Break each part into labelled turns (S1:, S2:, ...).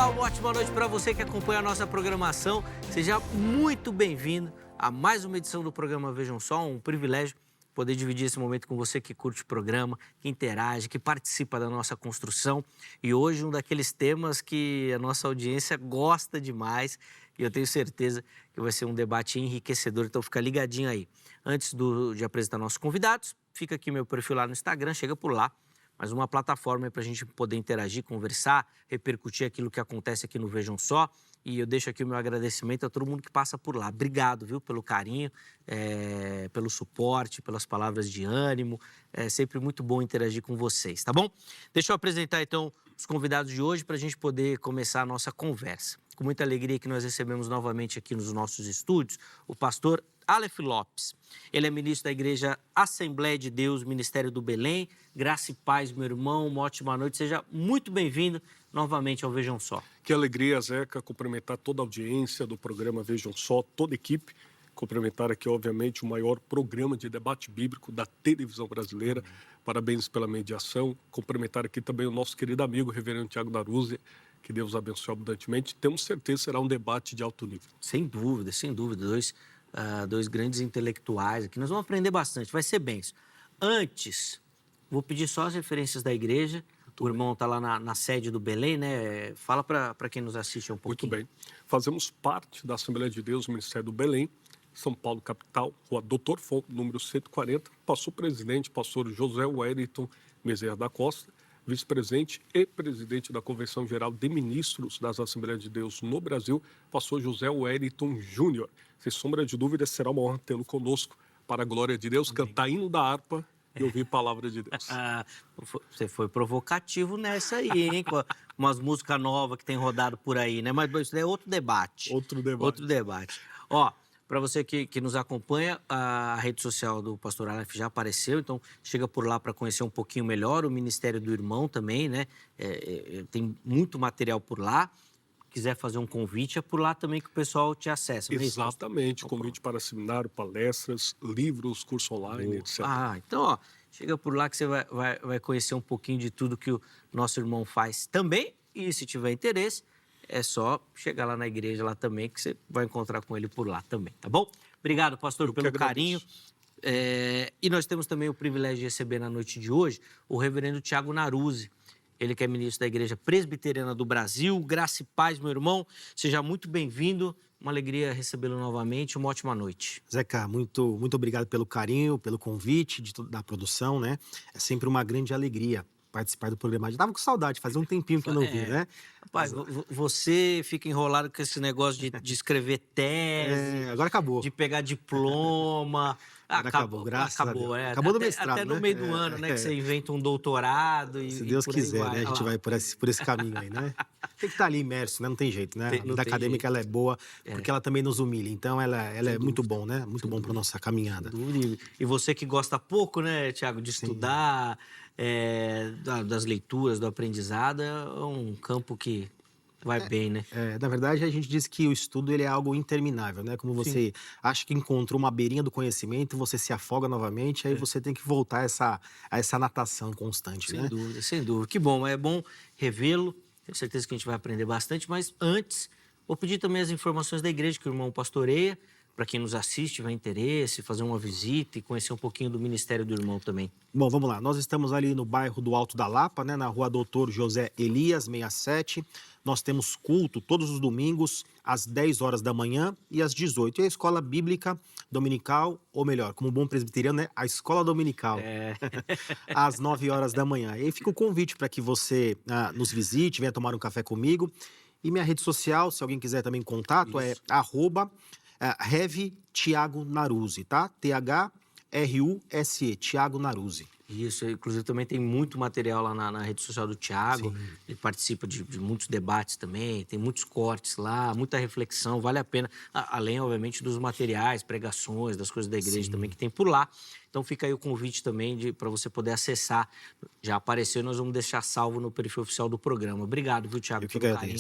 S1: Olá, uma ótima noite para você que acompanha a nossa programação. Seja muito bem-vindo a mais uma edição do programa Vejam Só. Um privilégio poder dividir esse momento com você que curte o programa, que interage, que participa da nossa construção. E hoje um daqueles temas que a nossa audiência gosta demais e eu tenho certeza que vai ser um debate enriquecedor, então fica ligadinho aí. Antes de apresentar nossos convidados, fica aqui meu perfil lá no Instagram, chega por lá. Mas uma plataforma para a gente poder interagir, conversar, repercutir aquilo que acontece aqui no Vejam Só. E eu deixo aqui o meu agradecimento a todo mundo que passa por lá. Obrigado, viu, pelo carinho, pelo suporte, pelas palavras de ânimo. É sempre muito bom interagir com vocês, tá bom? Deixa eu apresentar, então, os convidados de hoje para a gente poder começar a nossa conversa. Com muita alegria que nós recebemos novamente aqui nos nossos estúdios o pastor Aleph Lopes. Ele é ministro da Igreja Assembleia de Deus, Ministério do Belém. Graça e paz, meu irmão, uma ótima noite. Seja muito bem-vindo novamente ao Vejam Só.
S2: Que alegria, Zeca, cumprimentar toda a audiência do programa Vejam Só, toda a equipe. Cumprimentar aqui, obviamente, o maior programa de debate bíblico da televisão brasileira. Parabéns pela mediação. Cumprimentar aqui também o nosso querido amigo, reverendo Tiago Naruzzi. Que Deus abençoe abundantemente. Temos certeza que será um debate de alto nível.
S1: Sem dúvida, sem dúvida. Dois grandes intelectuais aqui. Nós vamos aprender bastante, vai ser benção. Antes, vou pedir só as referências da igreja. O irmão está lá na sede do Belém, né? Fala para quem nos assiste um pouquinho.
S2: Muito bem. Fazemos parte da Assembleia de Deus, Ministério do Belém, São Paulo, capital, Rua Doutor Fonco, número 140. Pastor presidente, pastor José Wellington Bezerra da Costa, vice-presidente e presidente da Convenção Geral de Ministros das Assembleias de Deus no Brasil, pastor José Wellington Júnior. Sem sombra de dúvida, será uma honra tê-lo conosco para a glória de Deus,
S1: Amém.
S2: Cantar hino da harpa e ouvir palavra de Deus.
S1: Você foi provocativo nessa aí, hein? Com umas músicas novas que tem rodado por aí, né? Mas isso é outro debate.
S2: Outro debate.
S1: Ó, para você que nos acompanha, a rede social do pastor Aleph já apareceu, então chega por lá para conhecer um pouquinho melhor, o Ministério do Irmão também, né? Tem muito material por lá. Quiser fazer um convite, é por lá também que o pessoal te acessa.
S2: Exatamente, convite para seminário, palestras, livros, curso online, etc.
S1: Então, ó, chega por lá que você vai conhecer um pouquinho de tudo que o nosso irmão faz também. E se tiver interesse, é só chegar lá na igreja lá também, que você vai encontrar com ele por lá também, tá bom? Obrigado, pastor, pelo carinho. E nós temos também o privilégio de receber na noite de hoje o reverendo Tiago Naruzzi. Ele que é ministro da Igreja Presbiteriana do Brasil. Graça e paz, meu irmão. Seja muito bem-vindo. Uma alegria recebê-lo novamente. Uma ótima noite.
S3: Zeca, muito obrigado pelo carinho, pelo convite da produção, né? É sempre uma grande alegria participar do programa. Já estava com saudade, fazia um tempinho que eu não vi, né?
S1: Rapaz, você fica enrolado com esse negócio de escrever tese.
S3: Agora acabou.
S1: De pegar diploma.
S3: Acabou, graças a Deus.
S1: É.
S3: Acabou do mestrado,
S1: até no
S3: né?
S1: meio do ano, né? Que você inventa um doutorado e
S3: se Deus
S1: por aí
S3: quiser,
S1: vai.
S3: né? A gente vai por esse caminho aí, né? Tem que estar ali imerso, né? Não tem jeito, né? A vida acadêmica, ela é boa, porque ela também nos humilha. Então, ela é muito bom, né? Muito bom para nossa caminhada.
S1: E você que gosta pouco, né, Tiago, de estudar, das leituras, do aprendizado, é um campo que vai bem, né?
S3: Na verdade, a gente diz que o estudo ele é algo interminável, né? Como você acha que encontrou uma beirinha do conhecimento, você se afoga novamente, aí você tem que voltar a essa natação constante, né?
S1: Sem dúvida. Que bom, é bom revê-lo. Tenho certeza que a gente vai aprender bastante, mas antes, vou pedir também as informações da igreja que o irmão pastoreia, para quem nos assiste, tiver interesse, fazer uma visita e conhecer um pouquinho do Ministério do Irmão também.
S3: Bom, vamos lá. Nós estamos ali no bairro do Alto da Lapa, né? Na rua Doutor José Elias, 67. Nós temos culto todos os domingos, às 10 horas da manhã e às 18. E a escola bíblica dominical, ou melhor, como bom presbiteriano, né? A escola dominical, às 9 horas da manhã. E aí fica o convite para que você nos visite, venha tomar um café comigo. E minha rede social, se alguém quiser também contato, é @Rev Tiago Naruzzi, tá? THRUSE, Tiago Naruzzi.
S1: Isso, inclusive também tem muito material lá na rede social do Tiago. Ele participa de muitos debates também, tem muitos cortes lá, muita reflexão, vale a pena. Além, obviamente, dos materiais, pregações, das coisas da igreja também que tem por lá. Então fica aí o convite também para você poder acessar. Já apareceu e nós vamos deixar salvo no perfil oficial do programa. Obrigado, viu, Tiago,
S3: pelo carinho.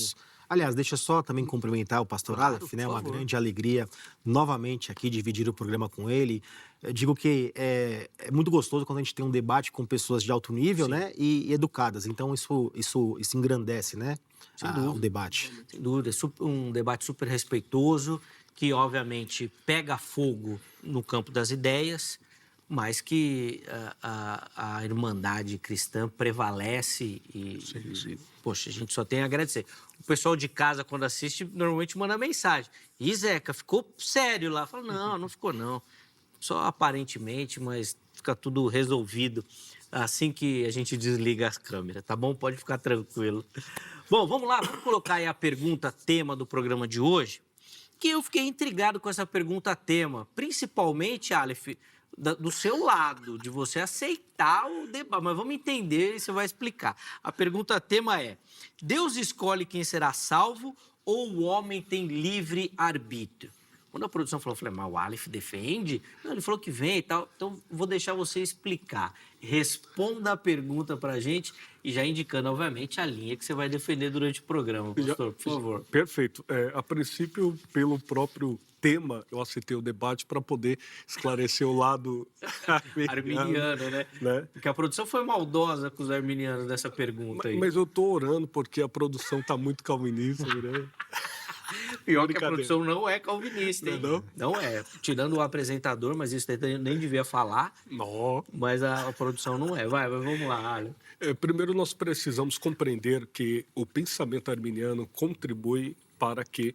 S3: Aliás, deixa eu só também cumprimentar o pastor
S1: Claro,
S3: Aleph,
S1: por
S3: né? Uma
S1: favor.
S3: grande alegria novamente aqui dividir o programa com ele. Eu digo que é muito gostoso quando a gente tem um debate com pessoas de alto nível,
S1: Sim.
S3: né? E educadas. Então isso engrandece, né?
S1: Sem
S3: O
S1: dúvida.
S3: debate.
S1: Sem dúvida, um debate super respeitoso, que obviamente pega fogo no campo das ideias, mas que a irmandade cristã prevalece poxa, a gente só tem a agradecer. O pessoal de casa, quando assiste, normalmente manda mensagem. E Zeca, ficou sério lá? Fala, não ficou não. Só aparentemente, mas fica tudo resolvido assim que a gente desliga as câmeras, tá bom? Pode ficar tranquilo. Bom, vamos lá, vamos colocar aí a pergunta tema do programa de hoje, que eu fiquei intrigado com essa pergunta tema, principalmente, Aleph, do seu lado, de você aceitar o debate, mas vamos entender e você vai explicar. A pergunta tema é: Deus escolhe quem será salvo ou o homem tem livre arbítrio? Quando a produção falou, eu falei, mas o Aleph defende? Não, ele falou que vem e tal. Então, vou deixar você explicar. Responda a pergunta para a gente e já indicando, obviamente, a linha que você vai defender durante o programa, pastor, por favor.
S2: Perfeito. A princípio, pelo próprio tema, eu aceitei o debate para poder esclarecer o lado
S1: Arminiano, né? Porque a produção foi maldosa com os arminianos nessa pergunta aí.
S2: Mas eu estou orando porque a produção está muito calvinista, né?
S1: Pior que a produção não é calvinista, hein?
S2: Não?
S1: Não é. Tirando o apresentador, mas isso nem devia falar.
S2: Não.
S1: Mas a produção não é. Vai, vamos lá, Ale.
S2: Primeiro, nós precisamos compreender que o pensamento arminiano contribui para que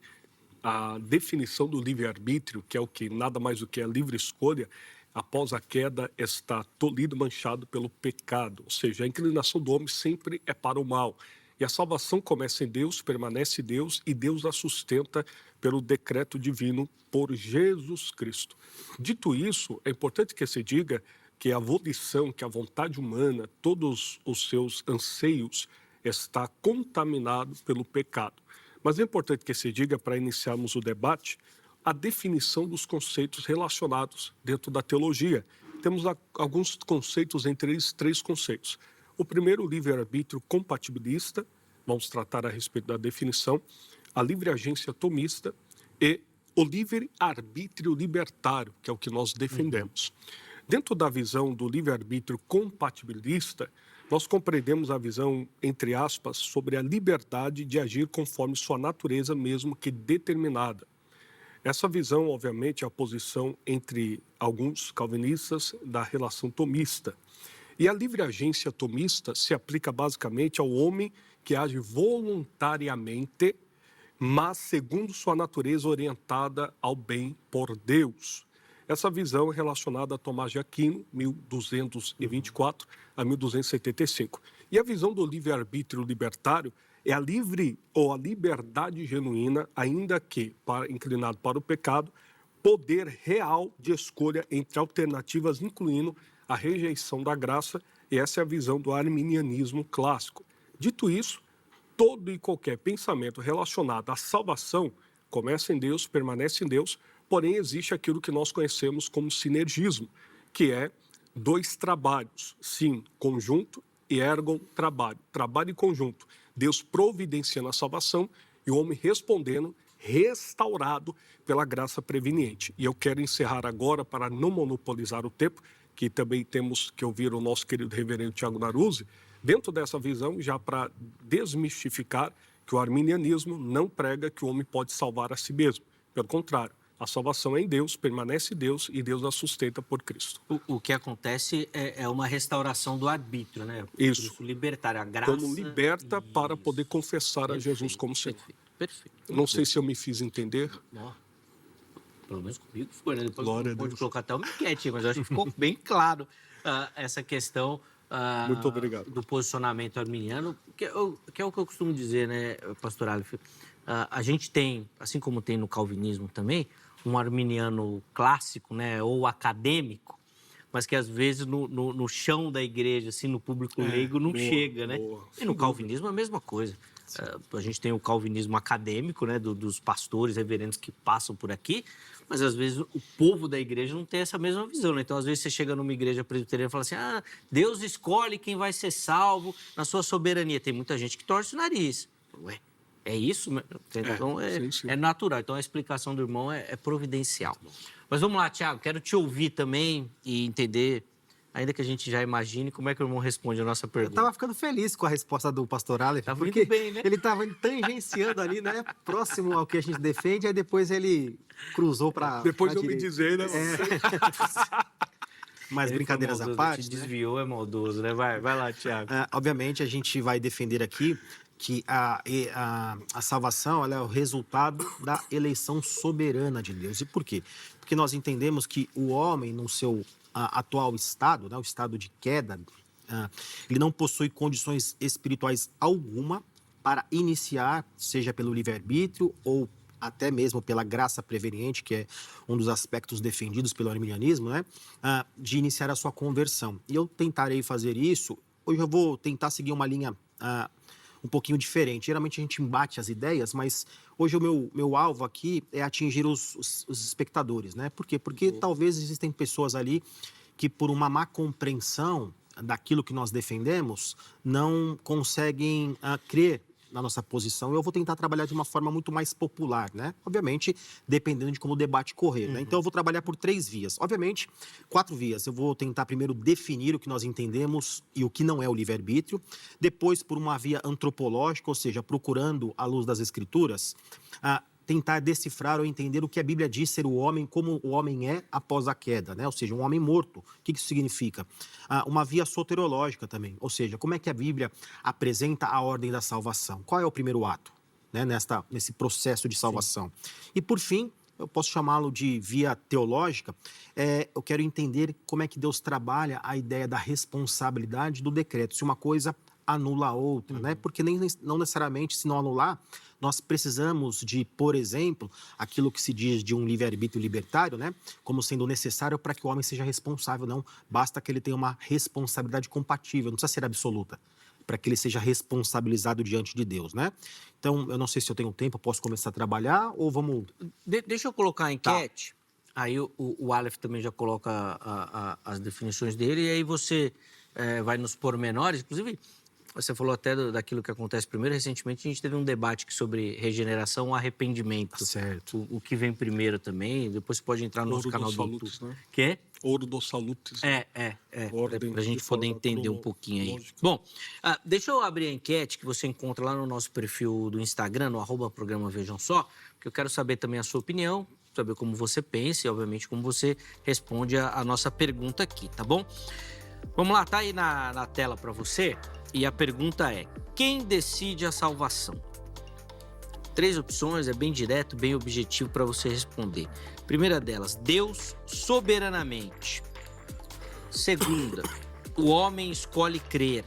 S2: a definição do livre-arbítrio, que é o que nada mais do que a livre escolha, após a queda está tolhido, manchado pelo pecado. Ou seja, a inclinação do homem sempre é para o mal. E a salvação começa em Deus, permanece em Deus e Deus a sustenta pelo decreto divino por Jesus Cristo. Dito isso, é importante que se diga que a volição, que a vontade humana, todos os seus anseios está contaminado pelo pecado. Mas é importante que se diga, para iniciarmos o debate, a definição dos conceitos relacionados dentro da teologia. Temos alguns conceitos, entre eles 3 conceitos. O primeiro, o livre-arbítrio compatibilista, vamos tratar a respeito da definição, a livre-agência tomista e o livre-arbítrio libertário, que é o que nós defendemos. Dentro da visão do livre-arbítrio compatibilista, nós compreendemos a visão, entre aspas, sobre a liberdade de agir conforme sua natureza, mesmo que determinada. Essa visão, obviamente, é a posição entre alguns calvinistas da relação tomista. E a livre-agência tomista se aplica basicamente ao homem que age voluntariamente, mas segundo sua natureza orientada ao bem por Deus. Essa visão é relacionada a Tomás de Aquino, 1224 a 1275. E a visão do livre-arbítrio libertário é a livre ou a liberdade genuína, ainda que, inclinado para o pecado, poder real de escolha entre alternativas, incluindo a rejeição da graça, e essa é a visão do arminianismo clássico. Dito isso, todo e qualquer pensamento relacionado à salvação começa em Deus, permanece em Deus, porém existe aquilo que nós conhecemos como sinergismo, que é 2 trabalhos, sim, conjunto e ergon trabalho, trabalho e conjunto. Deus providenciando a salvação e o homem respondendo, restaurado pela graça preveniente. E eu quero encerrar agora, para não monopolizar o tempo, que também temos que ouvir o nosso querido reverendo Tiago Naruzzi, dentro dessa visão, já para desmistificar que o arminianismo não prega que o homem pode salvar a si mesmo. Pelo contrário, a salvação é em Deus, permanece em Deus e Deus a sustenta por Cristo.
S1: O que acontece é uma restauração do arbítrio, né?
S2: Isso.
S1: Libertário, a graça.
S2: Como liberta para poder confessar a Jesus como Senhor.
S1: Perfeito.
S2: Não sei se eu me fiz entender.
S1: Pelo menos comigo foi, né? Depois
S2: Glória a
S1: pode
S2: Deus.
S1: colocar até uma enquete, mas eu acho que ficou bem claro essa questão
S2: Muito obrigado.
S1: do posicionamento arminiano, que é o que eu costumo dizer, né, pastor Aleph? A gente tem, assim como tem no calvinismo também, um arminiano clássico, né, ou acadêmico, mas que às vezes no chão da igreja, assim, no público leigo, não chega, né? E no calvinismo é a mesma coisa. A gente tem o calvinismo acadêmico, né, dos pastores, reverendos que passam por aqui, mas às vezes o povo da igreja não tem essa mesma visão, né? Então, às vezes você chega numa igreja presbiteriana e fala assim, Deus escolhe quem vai ser salvo na sua soberania. Tem muita gente que torce o nariz. Ué, É isso? Então,
S2: sim.
S1: é natural. Então, a explicação do irmão é providencial. Mas vamos lá, Tiago. Quero te ouvir também e entender, ainda que a gente já imagine, como é que o irmão responde a nossa
S3: Eu
S1: pergunta.
S3: estava ficando feliz com a resposta do pastor Aleph,
S1: Tá
S3: porque
S1: muito bem, né?
S3: ele estava tangenciando ali, né? Próximo ao que a gente defende, aí depois ele cruzou para
S2: Depois eu me dizer, né?
S3: Mas
S1: Ele
S3: brincadeiras
S1: foi
S3: à
S1: maldoso,
S3: parte,
S1: te
S3: né?
S1: desviou, é maldoso, né? Vai lá, Tiago.
S3: Obviamente, a gente vai defender aqui que a salvação ela é o resultado da eleição soberana de Deus. E por quê? Porque nós entendemos que o homem, no seu atual estado, né, o estado de queda, ele não possui condições espirituais alguma para iniciar, seja pelo livre-arbítrio ou até mesmo pela graça preveniente, que é um dos aspectos defendidos pelo arminianismo, né, de iniciar a sua conversão. E eu tentarei fazer isso. Hoje eu vou tentar seguir uma linha um pouquinho diferente. Geralmente a gente embate as ideias, mas hoje o meu alvo aqui é atingir os espectadores, né? Por quê? Porque talvez existem pessoas ali que, por uma má compreensão daquilo que nós defendemos, não conseguem crer na nossa posição. Eu vou tentar trabalhar de uma forma muito mais popular, né? Obviamente, dependendo de como o debate correr, né? Então, eu vou trabalhar por 3 vias. Obviamente, 4 vias. Eu vou tentar primeiro definir o que nós entendemos e o que não é o livre-arbítrio. Depois, por uma via antropológica, ou seja, procurando à luz das escrituras, tentar decifrar ou entender o que a Bíblia diz ser o homem, como o homem é após a queda, né? Ou seja, um homem morto. O que isso significa? Uma via soteriológica também, ou seja, como é que a Bíblia apresenta a ordem da salvação? Qual é o primeiro ato, né? Nesse processo de salvação? Sim. E, por fim, eu posso chamá-lo de via teológica, eu quero entender como é que Deus trabalha a ideia da responsabilidade do decreto, se uma coisa anula a outra, né? Porque não necessariamente, se não anular, nós precisamos de, por exemplo, aquilo que se diz de um livre-arbítrio libertário, né? Como sendo necessário para que o homem seja responsável. Não, basta que ele tenha uma responsabilidade compatível, não precisa ser absoluta, para que ele seja responsabilizado diante de Deus, né? Então, eu não sei se eu tenho tempo, eu posso começar a trabalhar ou vamos...
S1: Deixa eu colocar a enquete, aí o Aleph também já coloca as definições dele, e aí você vai nos pormenores, inclusive... Você falou até daquilo que acontece primeiro. Recentemente, a gente teve um debate aqui sobre regeneração ou arrependimento.
S3: Certo.
S1: O que vem primeiro também. Depois você pode entrar no nosso canal do YouTube.
S2: Né?
S1: Quê?
S2: Ouro dos salutes.
S1: Para a gente poder entender um pouquinho aí. Bom, deixa eu abrir a enquete que você encontra lá no nosso perfil do Instagram, no @programa Vejam Só, porque eu quero saber também a sua opinião, saber como você pensa e, obviamente, como você responde a nossa pergunta aqui, tá bom? Vamos lá, tá aí na tela para você. E a pergunta é: quem decide a salvação? 3 opções, é bem direto, bem objetivo para você responder. Primeira delas, Deus soberanamente. Segunda, o homem escolhe crer.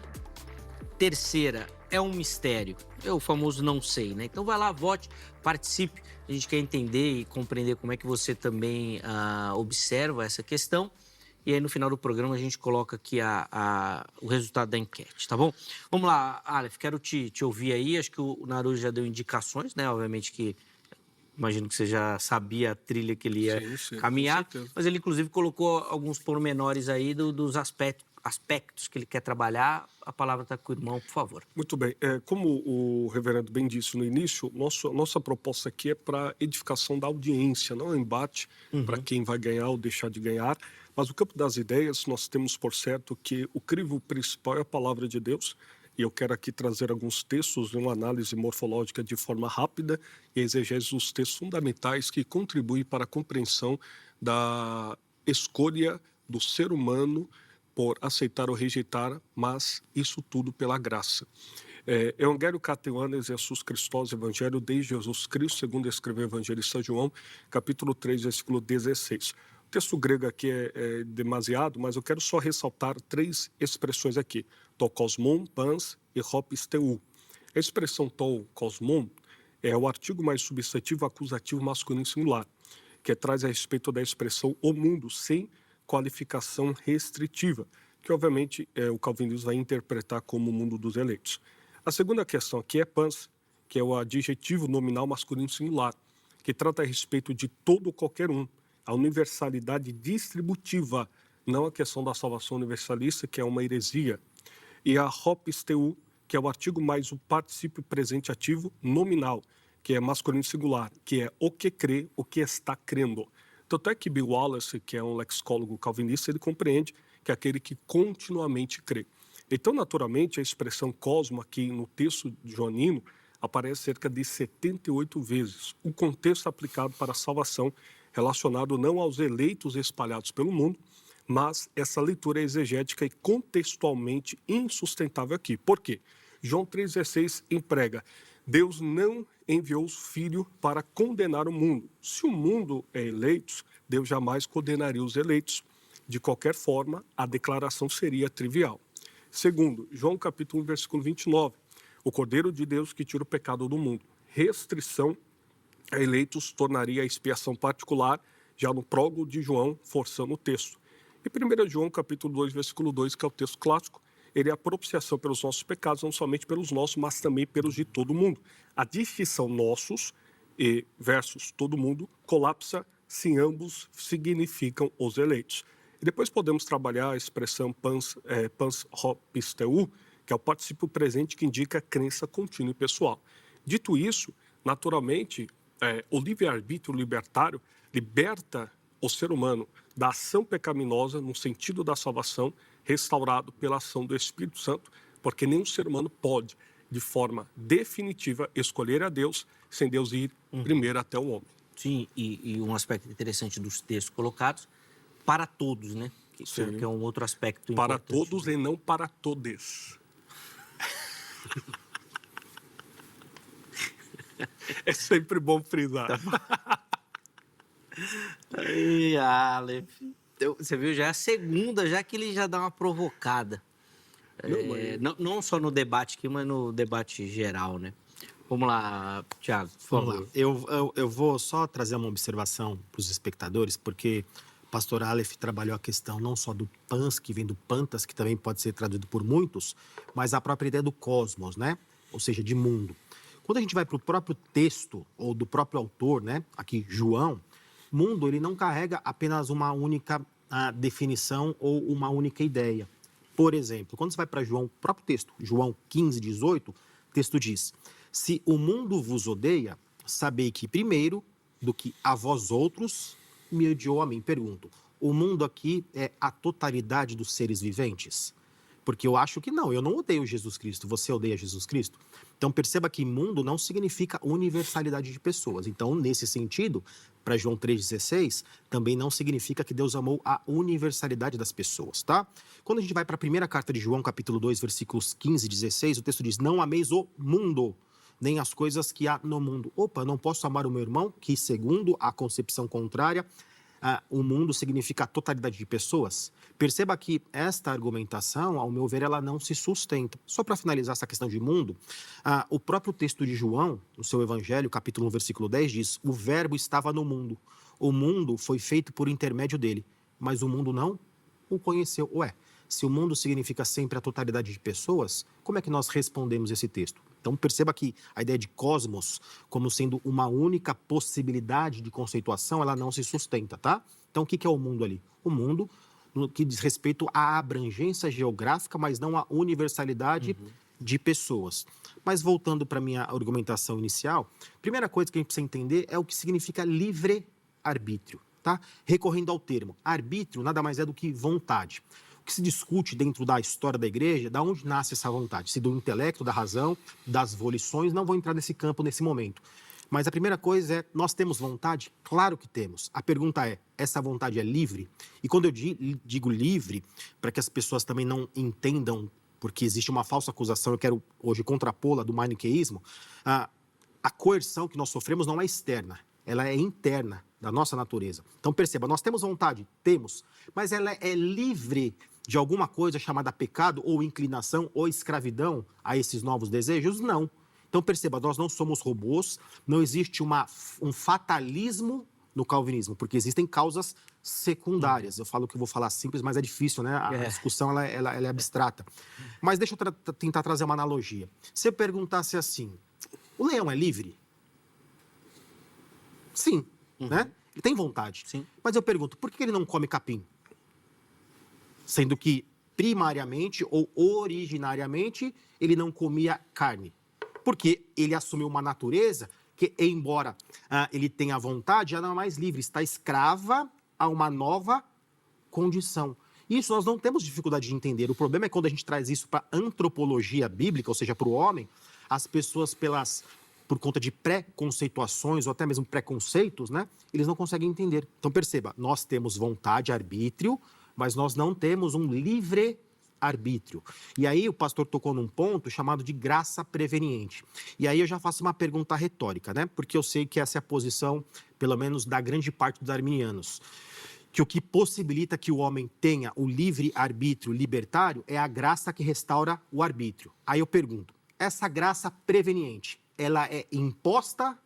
S1: Terceira, é um mistério. É o famoso não sei, né? Então vai lá, vote, participe. A gente quer entender e compreender como é que você também observa essa questão. E aí, no final do programa, a gente coloca aqui o resultado da enquete, tá bom? Vamos lá, Aleph, quero te ouvir aí. Acho que o Naruto já deu indicações, né? Obviamente que imagino que você já sabia a trilha que ele ia caminhar. Mas ele, inclusive, colocou alguns pormenores aí dos aspectos que ele quer trabalhar. A palavra está com o irmão, por favor.
S2: Muito bem. Como o reverendo bem disse no início, nossa proposta aqui é para edificação da audiência, não é um embate para quem vai ganhar ou deixar de ganhar. Mas no campo das ideias, nós temos por certo que o crivo principal é a palavra de Deus. E eu quero aqui trazer alguns textos de uma análise morfológica de forma rápida e exegese os textos fundamentais que contribuem para a compreensão da escolha do ser humano por aceitar ou rejeitar, mas isso tudo pela graça. Evangelho Cateuanes Jesus Christos, Evangelho de Jesus Cristo, segundo escreveu o evangelista João, capítulo 3, versículo 16. O texto grego aqui é demasiado, mas eu quero só ressaltar 3 expressões aqui. To kosmon, pans e hopis teu. A expressão to kosmon é o artigo mais substantivo acusativo masculino singular, que traz a respeito da expressão o mundo, sem qualificação restritiva, que obviamente o calvinismo vai interpretar como o mundo dos eleitos. A segunda questão aqui é pans, que é o adjetivo nominal masculino singular, que trata a respeito de todo ou qualquer um. A universalidade distributiva, não a questão da salvação universalista, que é uma heresia. E a hopis teu, que é o artigo mais o particípio presente ativo nominal, que é masculino singular, que é o que crê, o que está crendo. Tanto é que Bill Wallace, que é um lexicólogo calvinista, ele compreende que é aquele que continuamente crê. Então, naturalmente, a expressão cosmo aqui no texto joanino aparece cerca de 78 vezes. O contexto aplicado para a salvação relacionado não aos eleitos espalhados pelo mundo, mas essa leitura é exegética e contextualmente insustentável aqui. Por quê? João 3,16 emprega: Deus não enviou o Filho para condenar o mundo. Se o mundo é eleitos, Deus jamais condenaria os eleitos. De qualquer forma, a declaração seria trivial. Segundo, João capítulo 1, versículo 29. O Cordeiro de Deus que tira o pecado do mundo. Restrição a eleitos tornaria a expiação particular, já no prólogo de João, forçando o texto. E 1 João capítulo 2, versículo 2, que é o texto clássico, ele é a propiciação pelos nossos pecados, não somente pelos nossos, mas também pelos de todo mundo. A distinção nossos e versus todo mundo colapsa se ambos significam os eleitos. E depois podemos trabalhar a expressão pans hopisteu, que é o particípio presente que indica crença contínua e pessoal. Dito isso, naturalmente, o livre-arbítrio libertário liberta o ser humano da ação pecaminosa no sentido da salvação, restaurado pela ação do Espírito Santo, porque nenhum ser humano pode, de forma definitiva, escolher a Deus sem Deus ir primeiro até o homem.
S1: Sim, e um aspecto interessante dos textos colocados, para todos, né? Que é um outro aspecto
S2: para
S1: importante.
S2: Para todos e não para todes. É sempre bom frisar.
S1: Ai, Aleph. Você viu, já é a segunda, já que ele já dá uma provocada. Não só no debate aqui, mas no debate geral, né? Vamos lá, Thiago, por favor.
S3: Vamos lá. Eu vou só trazer uma observação para os espectadores, porque o pastor Aleph trabalhou a questão não só do pans, que vem do pantas, que também pode ser traduzido por muitos, mas a própria ideia do cosmos, né? Ou seja, de mundo. Quando a gente vai para o próprio texto, ou do próprio autor, né? Aqui, João, mundo, ele não carrega apenas uma única definição ou uma única ideia. Por exemplo, quando você vai para João, o próprio texto, João 15, 18, o texto diz: se o mundo vos odeia, sabei que primeiro do que a vós outros me odiou a mim. Pergunto, o mundo aqui é a totalidade dos seres viventes? Porque eu acho que não, eu não odeio Jesus Cristo, você odeia Jesus Cristo? Então perceba que mundo não significa universalidade de pessoas. Então, nesse sentido, para João 3,16, também não significa que Deus amou a universalidade das pessoas, tá? Quando a gente vai para a primeira carta de João, capítulo 2, versículos 15 e 16, o texto diz: não ameis o mundo, nem as coisas que há no mundo. Opa, não posso amar o meu irmão, que segundo a concepção contrária, o mundo significa a totalidade de pessoas. Perceba que esta argumentação, ao meu ver, ela não se sustenta. Só para finalizar essa questão de mundo, o próprio texto de João, no seu Evangelho, capítulo 1, versículo 10, diz: o verbo estava no mundo. O mundo foi feito por intermédio dele, mas o mundo não o conheceu. Ué, se o mundo significa sempre a totalidade de pessoas, como é que nós respondemos esse texto? Então, perceba que a ideia de cosmos como sendo uma única possibilidade de conceituação, ela não se sustenta, tá? Então, o que é o mundo ali? O mundo, no que diz respeito à abrangência geográfica, mas não à universalidade de pessoas. Mas, voltando para a minha argumentação inicial, a primeira coisa que a gente precisa entender é o que significa livre-arbítrio, tá? Recorrendo ao termo, arbítrio nada mais é do que vontade. O que se discute dentro da história da igreja, da onde nasce essa vontade? Se do intelecto, da razão, das volições, não vou entrar nesse campo nesse momento. Mas a primeira coisa é, nós temos vontade? Claro que temos. A pergunta é, essa vontade é livre? E quando eu digo livre, para que as pessoas também não entendam, porque existe uma falsa acusação, eu quero hoje contrapô-la do maniqueísmo, a coerção que nós sofremos não é externa, ela é interna, da nossa natureza. Então perceba, nós temos vontade? Temos, mas ela é livre de alguma coisa chamada pecado ou inclinação ou escravidão a esses novos desejos? Não. Então perceba, nós não somos robôs, não existe um fatalismo no calvinismo, porque existem causas secundárias. Eu falo que eu vou falar simples, mas é difícil, né? A discussão ela é abstrata. Mas deixa eu tentar trazer uma analogia. Se eu perguntasse assim, o leão é livre? Sim, né? Ele tem vontade.
S1: Sim.
S3: Mas eu pergunto, por que ele não come capim? Sendo que, primariamente ou originariamente, ele não comia carne? Porque ele assumiu uma natureza que, embora ele tenha vontade, já não é mais livre, está escrava a uma nova condição. Isso nós não temos dificuldade de entender. O problema é quando a gente traz isso para a antropologia bíblica, ou seja, para o homem, as pessoas, por conta de pré-conceituações ou até mesmo preconceitos, né, eles não conseguem entender. Então, perceba, nós temos vontade, arbítrio, mas nós não temos um livre-arbítrio. E aí o pastor tocou num ponto chamado de graça preveniente. E aí eu já faço uma pergunta retórica, né, porque eu sei que essa é a posição, pelo menos, da grande parte dos arminianos, que o que possibilita que o homem tenha o livre-arbítrio libertário é a graça que restaura o arbítrio. Aí eu pergunto, essa graça preveniente, ela é imposta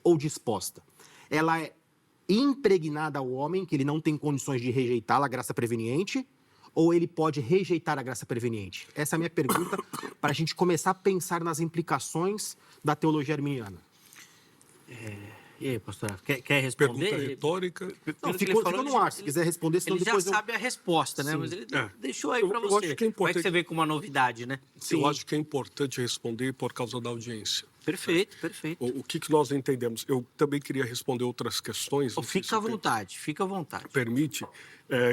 S3: ou disposta? Ela é impregnada ao homem, que ele não tem condições de rejeitar a graça preveniente, ou ele pode rejeitar a graça preveniente? Essa é a minha pergunta para a gente começar a pensar nas implicações da teologia arminiana.
S1: E aí, pastor, quer responder?
S2: Pergunta retórica.
S3: Não, ficou no ar, se quiser responder, senão
S1: ele
S3: depois
S1: já sabe a resposta, né?
S3: Sim.
S1: Mas ele deixou aí para
S2: Eu
S1: você.
S2: acho que é
S1: Como é que
S2: importante-
S1: você vê com uma novidade, né?
S2: Eu acho que é importante responder por causa da audiência.
S1: Perfeito, perfeito.
S2: O que nós entendemos? Eu também queria responder outras questões. não sei
S1: Fica
S2: se
S1: à
S2: o tempo
S1: vontade, fica à vontade.
S2: permite,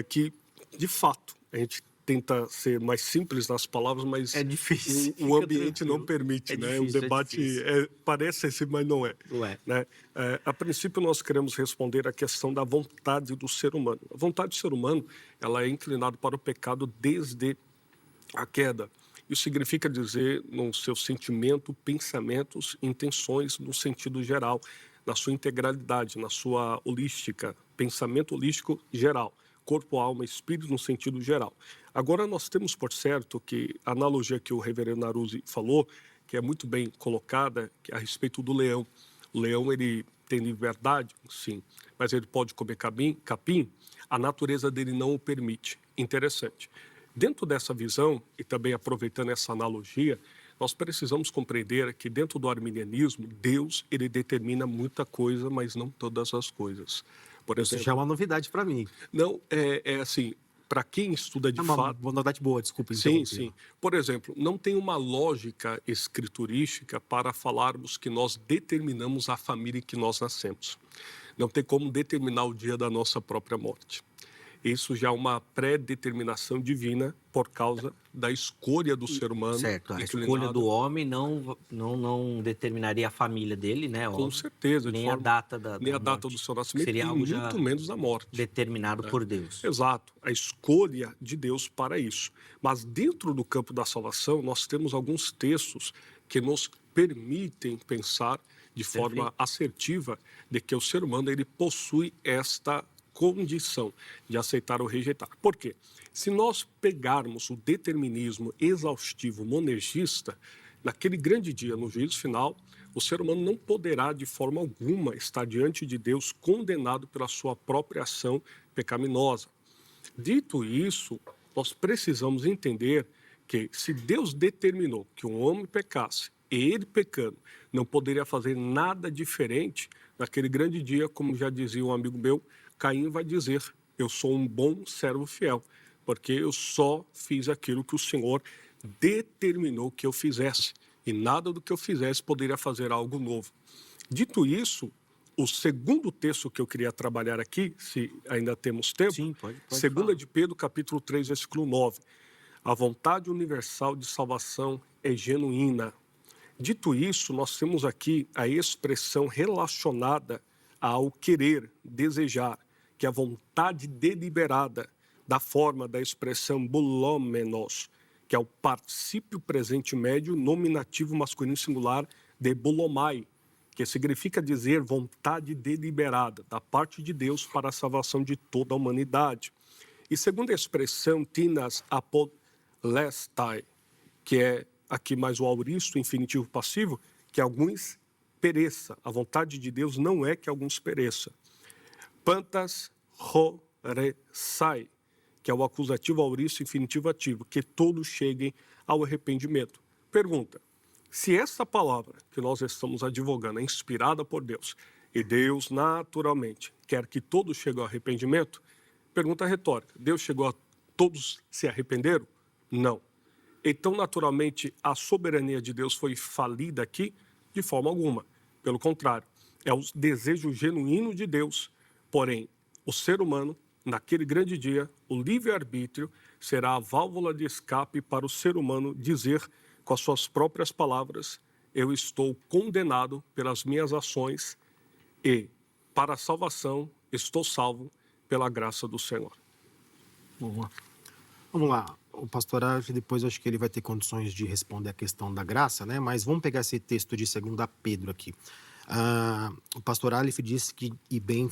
S2: que, de fato, a gente tenta ser mais simples nas palavras, mas
S1: É difícil,
S2: o
S1: fica
S2: ambiente
S1: tranquilo.
S2: não permite,
S1: É
S2: né?
S1: difícil,
S2: O debate
S1: difícil.
S2: parece assim, mas não é.
S1: Não é.
S2: Né? A princípio, nós queremos responder à questão da vontade do ser humano. A vontade do ser humano, ela é inclinada para o pecado desde a queda. Isso significa dizer no seu sentimento, pensamentos, intenções no sentido geral, na sua integralidade, na sua holística, pensamento holístico geral, corpo, alma, espírito no sentido geral. Agora, nós temos por certo que a analogia que o reverendo Naruzzi falou, que é muito bem colocada, que é a respeito do leão. O leão, ele tem liberdade, sim, mas ele pode comer capim, a natureza dele não o permite. Interessante. Dentro dessa visão, e também aproveitando essa analogia, nós precisamos compreender que dentro do arminianismo, Deus, ele determina muita coisa, mas não todas as coisas. Por
S3: Isso
S2: exemplo,
S3: já é uma novidade para mim.
S2: não, é assim, para quem estuda de
S3: É uma
S2: fato...
S3: novidade boa, desculpa
S2: Sim,
S3: interromper.
S2: sim. Por exemplo, não tem uma lógica escriturística para falarmos que nós determinamos a família em que nós nascemos. Não tem como determinar o dia da nossa própria morte. Isso já é uma pré-determinação divina por causa da escolha do ser humano.
S1: Certo, a
S2: inclinado-
S1: escolha do homem não determinaria a família dele, né?
S2: Com
S1: óbvio.
S2: certeza. de
S1: Nem a
S2: forma-
S1: data da
S2: nem a data
S1: morte.
S2: do seu nascimento
S1: Seria
S2: e
S1: algo já
S2: muito menos da morte.
S1: determinado por Deus.
S2: Exato, a escolha de Deus para isso. Mas dentro do campo da salvação, nós temos alguns textos que nos permitem pensar de forma assertiva de que o ser humano ele possui esta condição de aceitar ou rejeitar. Por quê? Se nós pegarmos o determinismo exaustivo monergista, naquele grande dia, no juízo final, o ser humano não poderá, de forma alguma, estar diante de Deus condenado pela sua própria ação pecaminosa. Dito isso, nós precisamos entender que se Deus determinou que um homem pecasse, e ele pecando, não poderia fazer nada diferente, naquele grande dia, como já dizia um amigo meu, Caim vai dizer, eu sou um bom servo fiel, porque eu só fiz aquilo que o Senhor determinou que eu fizesse, e nada do que eu fizesse poderia fazer algo novo. Dito isso, o segundo texto que eu queria trabalhar aqui, se ainda temos tempo,
S1: Sim, pode
S2: segunda
S1: falar.
S2: de Pedro, capítulo 3, versículo 9. A vontade universal de salvação é genuína. Dito isso, nós temos aqui a expressão relacionada ao querer, desejar, que é a vontade deliberada, da forma da expressão bulomenos, que é o particípio presente médio nominativo masculino singular de bulomai, que significa dizer vontade deliberada, da parte de Deus para a salvação de toda a humanidade. E segundo a expressão tinas apodlestai, que é aqui mais o auristo infinitivo passivo, que alguns pereça. A vontade de Deus não é que alguns pereçam. Pantas horesai, que é o acusativo auristo infinitivo ativo, que todos cheguem ao arrependimento. Pergunta, se essa palavra que nós estamos advogando é inspirada por Deus, e Deus naturalmente quer que todos cheguem ao arrependimento, pergunta retórica, Deus chegou a todos se arrependeram? Não. Então, naturalmente, a soberania de Deus foi falida aqui? De forma alguma. Pelo contrário, é o desejo genuíno de Deus. Porém, o ser humano, naquele grande dia, o livre-arbítrio será a válvula de escape para o ser humano dizer com as suas próprias palavras: eu estou condenado pelas minhas ações e, para a salvação, estou salvo pela graça do Senhor.
S3: Boa. Vamos lá. O pastor Aleph, depois acho que ele vai ter condições de responder a questão da graça, né? Mas vamos pegar esse texto de 2 Pedro aqui. O pastor Aleph disse que, e bem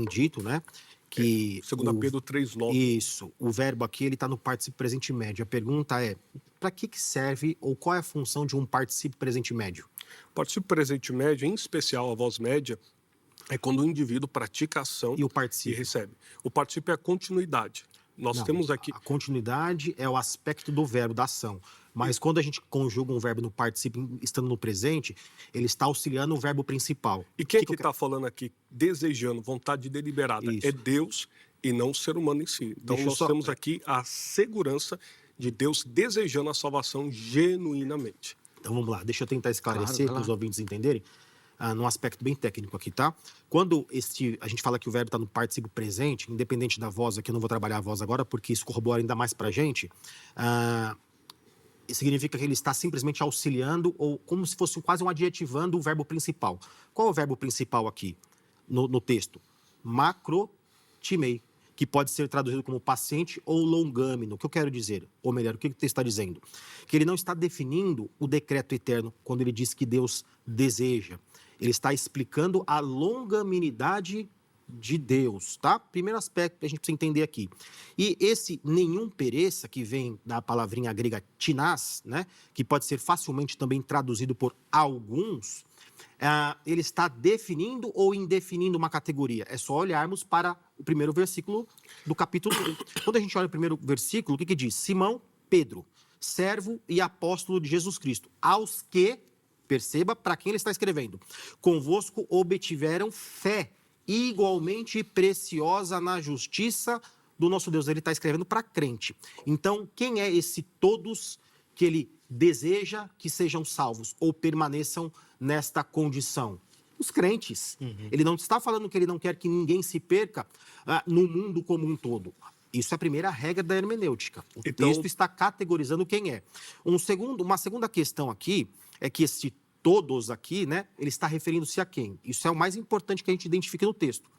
S3: dito, né? Que
S2: 2 Pedro 3,9.
S3: Isso. O verbo aqui, ele está no particípio presente médio. A pergunta é, para que serve ou qual é a função de um particípio presente médio?
S2: O particípio presente médio, em especial a voz média, é quando o indivíduo pratica a ação
S3: E o particípio?
S2: recebe. O particípio é a continuidade. Nós
S3: Não,
S2: temos aqui...
S3: A continuidade é o aspecto do verbo, da ação. Mas quando a gente conjuga um verbo no particípio estando no presente, ele está auxiliando o verbo principal.
S2: E quem que está falando aqui, desejando, vontade deliberada?
S3: Isso.
S2: É Deus e não o ser humano em si. Então, nós temos aqui a segurança de Deus desejando a salvação genuinamente.
S3: Então, vamos lá. Deixa eu tentar esclarecer
S1: Claro,
S3: para os ouvintes entenderem, num aspecto bem técnico aqui, tá? Quando a gente fala que o verbo está no particípio presente, independente da voz, aqui eu não vou trabalhar a voz agora, porque isso corrobora ainda mais para a gente, significa que ele está simplesmente auxiliando, ou como se fosse quase um adjetivando o verbo principal. Qual é o verbo principal aqui no texto? Macrotimei, que pode ser traduzido como paciente ou longâmino. O que eu quero dizer? Ou melhor, o que o texto está dizendo? Que ele não está definindo o decreto eterno quando ele diz que Deus deseja. Ele está explicando a longanimidade de Deus, tá? Primeiro aspecto que a gente precisa entender aqui. E esse nenhum pereça, que vem da palavrinha grega tinás, né? Que pode ser facilmente também traduzido por alguns, ele está definindo ou indefinindo uma categoria. É só olharmos para o primeiro versículo do capítulo 1. Quando a gente olha o primeiro versículo, o que diz? Simão Pedro, servo e apóstolo de Jesus Cristo, aos que, perceba para quem ele está escrevendo, convosco obtiveram fé igualmente preciosa na justiça do nosso Deus. Ele está escrevendo para crente. Então, quem é esse todos que ele deseja que sejam salvos ou permaneçam nesta condição? Os crentes. Ele não está falando que ele não quer que ninguém se perca no mundo como um todo. Isso é a primeira regra da hermenêutica. O texto está categorizando quem é. Uma segunda questão aqui é que esse todos aqui, né, ele está referindo-se a quem? Isso é o mais importante que a gente identifica no texto.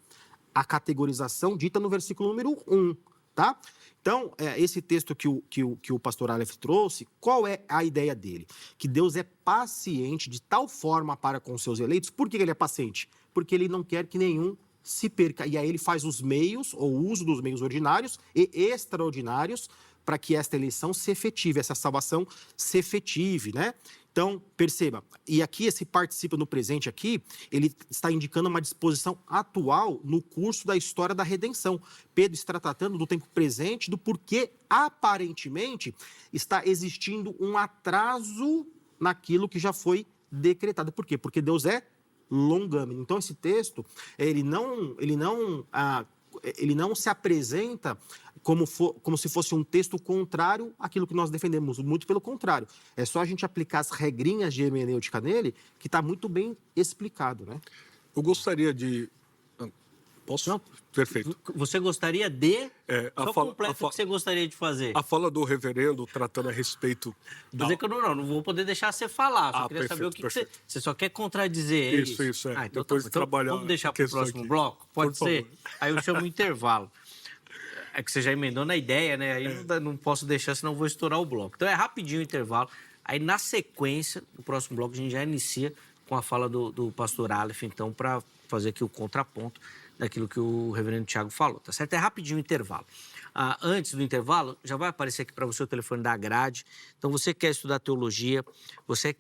S3: A categorização dita no versículo número 1, tá? Então, esse texto que o pastor Aleph trouxe, qual é a ideia dele? Que Deus é paciente de tal forma para com seus eleitos. Por que ele é paciente? Porque ele não quer que nenhum se perca. E aí ele faz os meios, ou o uso dos meios ordinários e extraordinários para que esta eleição se efetive, essa salvação se efetive, né? Então, perceba, e aqui esse particípio no presente aqui, ele está indicando uma disposição atual no curso da história da redenção. Pedro está tratando do tempo presente, do porquê, aparentemente, está existindo um atraso naquilo que já foi decretado. Por quê? Porque Deus é longâmino. Então, esse texto, ele não se apresenta como se fosse um texto contrário àquilo que nós defendemos. Muito pelo contrário. É só a gente aplicar as regrinhas de hermenêutica nele, que está muito bem explicado, né?
S2: Eu gostaria de... Posso?
S1: Não.
S2: Perfeito.
S1: Você gostaria de... Só completa o que você gostaria de fazer.
S2: A fala do reverendo tratando a respeito...
S1: Dizer que eu não vou poder deixar você falar. Só queria saber o que você só quer contradizer.
S2: Isso.
S1: Então,
S2: depois de trabalhar
S1: vamos deixar para o próximo bloco? Pode ser? Aí eu chamo o intervalo. É que você já emendou na ideia, né? Aí não posso deixar, senão eu vou estourar o bloco. Então é rapidinho o intervalo. Aí na sequência, no próximo bloco, a gente já inicia com a fala do pastor Aleph, então, para fazer aqui o contraponto daquilo que o reverendo Tiago falou, tá certo? É rapidinho o intervalo. Antes do intervalo, já vai aparecer aqui para você o telefone da grade. Então, você quer estudar teologia, você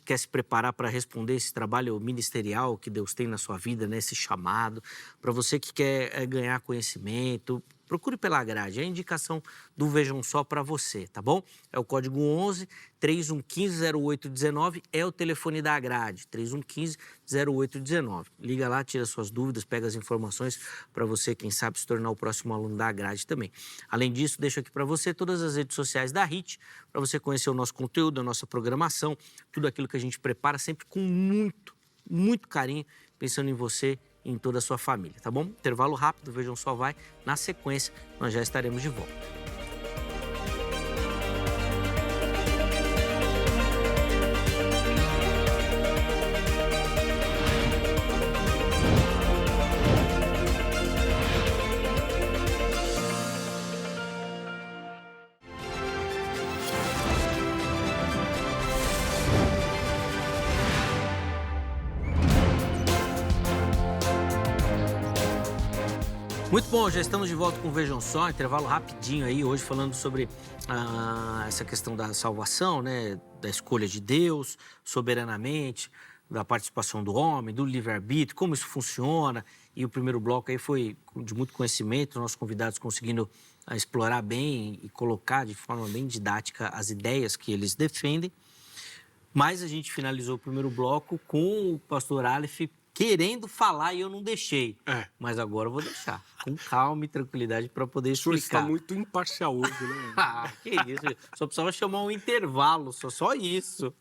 S1: quer se preparar para responder esse trabalho ministerial que Deus tem na sua vida, né? Esse chamado, para você que quer ganhar conhecimento, procure pela grade, é a indicação do Vejam Só para você, tá bom? É o código 11 3115 0819, é o telefone da grade, 3115 0819. Liga lá, tira suas dúvidas, pega as informações para você, quem sabe, se tornar o próximo aluno da grade também. Além disso, deixo aqui para você todas as redes sociais da HIT, para você conhecer o nosso conteúdo, a nossa programação, tudo aquilo que a gente prepara sempre com muito carinho, pensando em você e em toda a sua família, tá bom? Intervalo rápido, Vejam Só vai. Na sequência, nós já estaremos de volta. Muito bom, já estamos de volta com o Vejam Só, intervalo rapidinho aí, hoje falando sobre essa questão da salvação, né, da escolha de Deus soberanamente, da participação do homem, do livre-arbítrio, como isso funciona. E o primeiro bloco aí foi de muito conhecimento, nossos convidados conseguindo explorar bem e colocar de forma bem didática as ideias que eles defendem. Mas a gente finalizou o primeiro bloco com o pastor Aleph querendo falar e eu não deixei. Mas agora eu vou deixar, com calma e tranquilidade, para poder explicar.
S2: O senhor está muito imparcial hoje, né?
S1: Que isso, só precisava chamar um intervalo, só isso.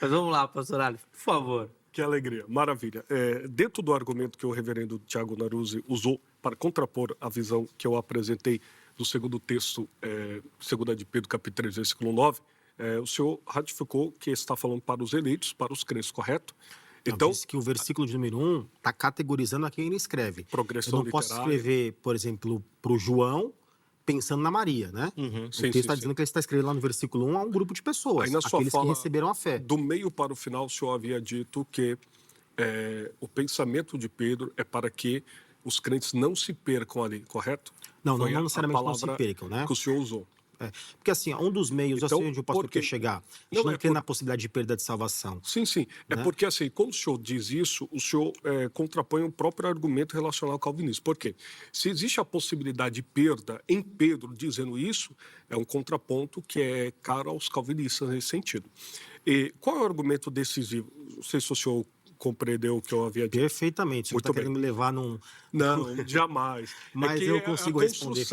S1: Mas vamos lá, pastor Aleph, por favor.
S2: Que alegria, maravilha. Dentro do argumento que o reverendo Tiago Naruzzi usou para contrapor a visão que eu apresentei do segundo texto, 2 de Pedro, capítulo 3, versículo 9, o senhor ratificou que está falando para os eleitos, para os crentes, correto?
S3: Então, disse que o versículo de número 1 está categorizando a quem ele escreve.
S2: Progressão
S3: eu não posso escrever, por exemplo, para o João, pensando na Maria, né? O texto está dizendo que ele está escrevendo lá no versículo 1 a um grupo de pessoas,
S2: aí, na sua
S3: aqueles
S2: fala,
S3: que receberam a fé.
S2: Do meio para o final, o senhor havia dito que o pensamento de Pedro é para que os crentes não se percam ali, correto?
S3: Não necessariamente não se percam, né?
S2: Que o senhor usou.
S3: Porque assim, um dos meios,
S2: então,
S3: assim onde o pastor quer chegar, a gente não crê na possibilidade de perda de salvação.
S2: Sim. É porque assim, quando o senhor diz isso, o senhor contrapõe o próprio argumento relacionado ao calvinismo. Por quê? Se existe a possibilidade de perda em Pedro dizendo isso, é um contraponto que é caro aos calvinistas nesse sentido. E qual é o argumento decisivo? Não sei se o senhor compreendeu o que eu havia dito.
S3: Perfeitamente. Você está querendo me levar num...
S2: Não, jamais.
S3: Mas eu consigo responder.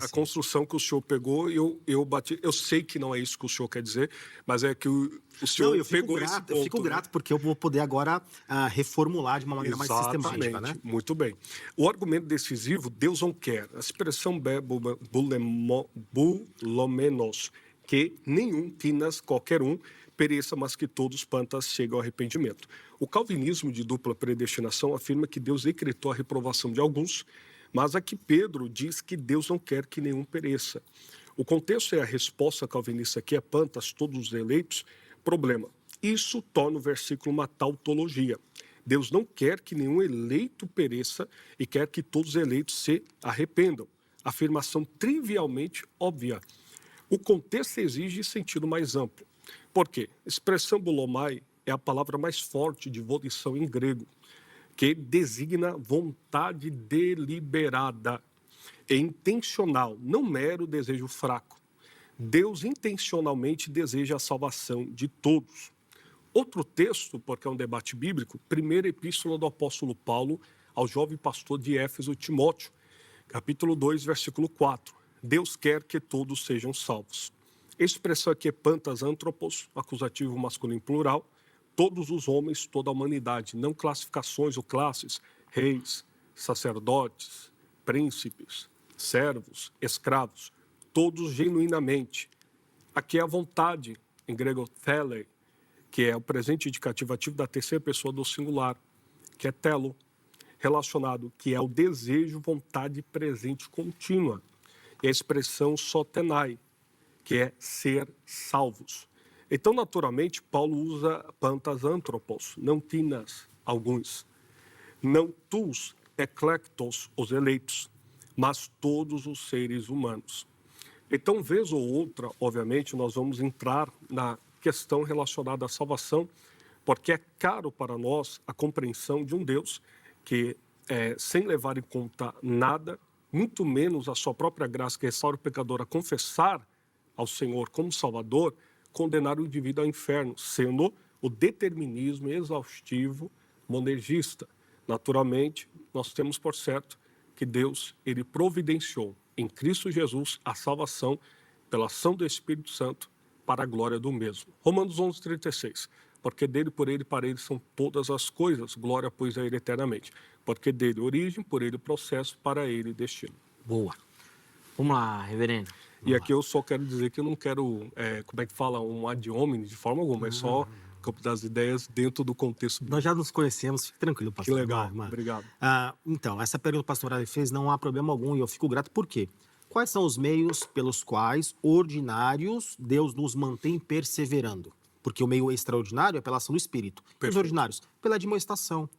S2: A construção que o senhor pegou, eu bati. Eu sei que não é isso que o senhor quer dizer, mas é que o senhor pegou esse ponto.
S3: Eu fico grato porque eu vou poder agora reformular de uma maneira mais sistemática, né?
S2: Muito bem. O argumento decisivo, Deus não quer. A expressão bulomenos, que nenhum, tinas, qualquer um, pereça, mas que todos pantas cheguem ao arrependimento. O calvinismo de dupla predestinação afirma que Deus decretou a reprovação de alguns, mas aqui Pedro diz que Deus não quer que nenhum pereça. O contexto é a resposta calvinista aqui é pantas, todos os eleitos. Problema, isso torna o versículo uma tautologia. Deus não quer que nenhum eleito pereça e quer que todos os eleitos se arrependam. Afirmação trivialmente óbvia. O contexto exige sentido mais amplo. Por quê? A expressão bulomai é a palavra mais forte de volição em grego, que designa vontade deliberada e intencional, não mero desejo fraco. Deus intencionalmente deseja a salvação de todos. Outro texto, porque é um debate bíblico, primeira epístola do apóstolo Paulo ao jovem pastor de Éfeso, Timóteo, capítulo 2, versículo 4. Deus quer que todos sejam salvos. A expressão aqui é pantas antropos, acusativo masculino plural, todos os homens, toda a humanidade, não classificações ou classes, reis, sacerdotes, príncipes, servos, escravos, todos genuinamente. Aqui é a vontade, em grego tele, que é o presente indicativo ativo da terceira pessoa do singular, que é telo, relacionado, que é o desejo, vontade presente contínua. E a expressão sotenai, que é ser salvos. Então, naturalmente, Paulo usa pantas antropos, não tinas, alguns. Não tus, eclectos, os eleitos, mas todos os seres humanos. Então, vez ou outra, obviamente, nós vamos entrar na questão relacionada à salvação, porque é caro para nós a compreensão de um Deus que, sem levar em conta nada, muito menos a sua própria graça que restaura o pecador a confessar ao Senhor como Salvador, condenar o indivíduo ao inferno, sendo o determinismo exaustivo monergista. Naturalmente, nós temos por certo que Deus, ele providenciou em Cristo Jesus a salvação pela ação do Espírito Santo para a glória do mesmo. Romanos 11:36. Porque dele, por ele, para ele são todas as coisas, glória, pois, a ele eternamente. Porque dele origem, por ele processo, para ele destino.
S1: Boa. Vamos lá, reverendo.
S2: E aqui eu só quero dizer que eu não quero, como é que fala, um ad hominem de forma alguma, é só campo das ideias dentro do contexto.
S3: Nós já nos conhecemos, fique tranquilo, pastor.
S2: Que legal, obrigado.
S3: Então, essa pergunta que o pastor Ali fez não há problema algum e eu fico grato por quê? Quais são os meios pelos quais, ordinários, Deus nos mantém perseverando? Porque o meio extraordinário é pela ação do Espírito. E os ordinários? Pela admoestação.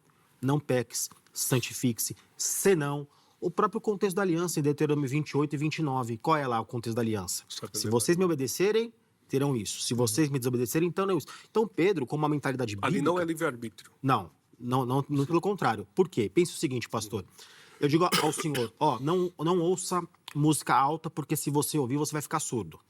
S3: Não peques, santifique-se, senão. O próprio contexto da aliança em Deuteronômio 28 e 29. Qual é lá o contexto da aliança? Se vocês me obedecerem, terão isso. Se vocês me desobedecerem, então não é isso. Então Pedro, com uma mentalidade bíblica...
S2: Ali não é livre-arbítrio.
S3: Não, pelo contrário. Por quê? Pense o seguinte, pastor. Eu digo ao senhor, não ouça música alta, porque se você ouvir, você vai ficar surdo.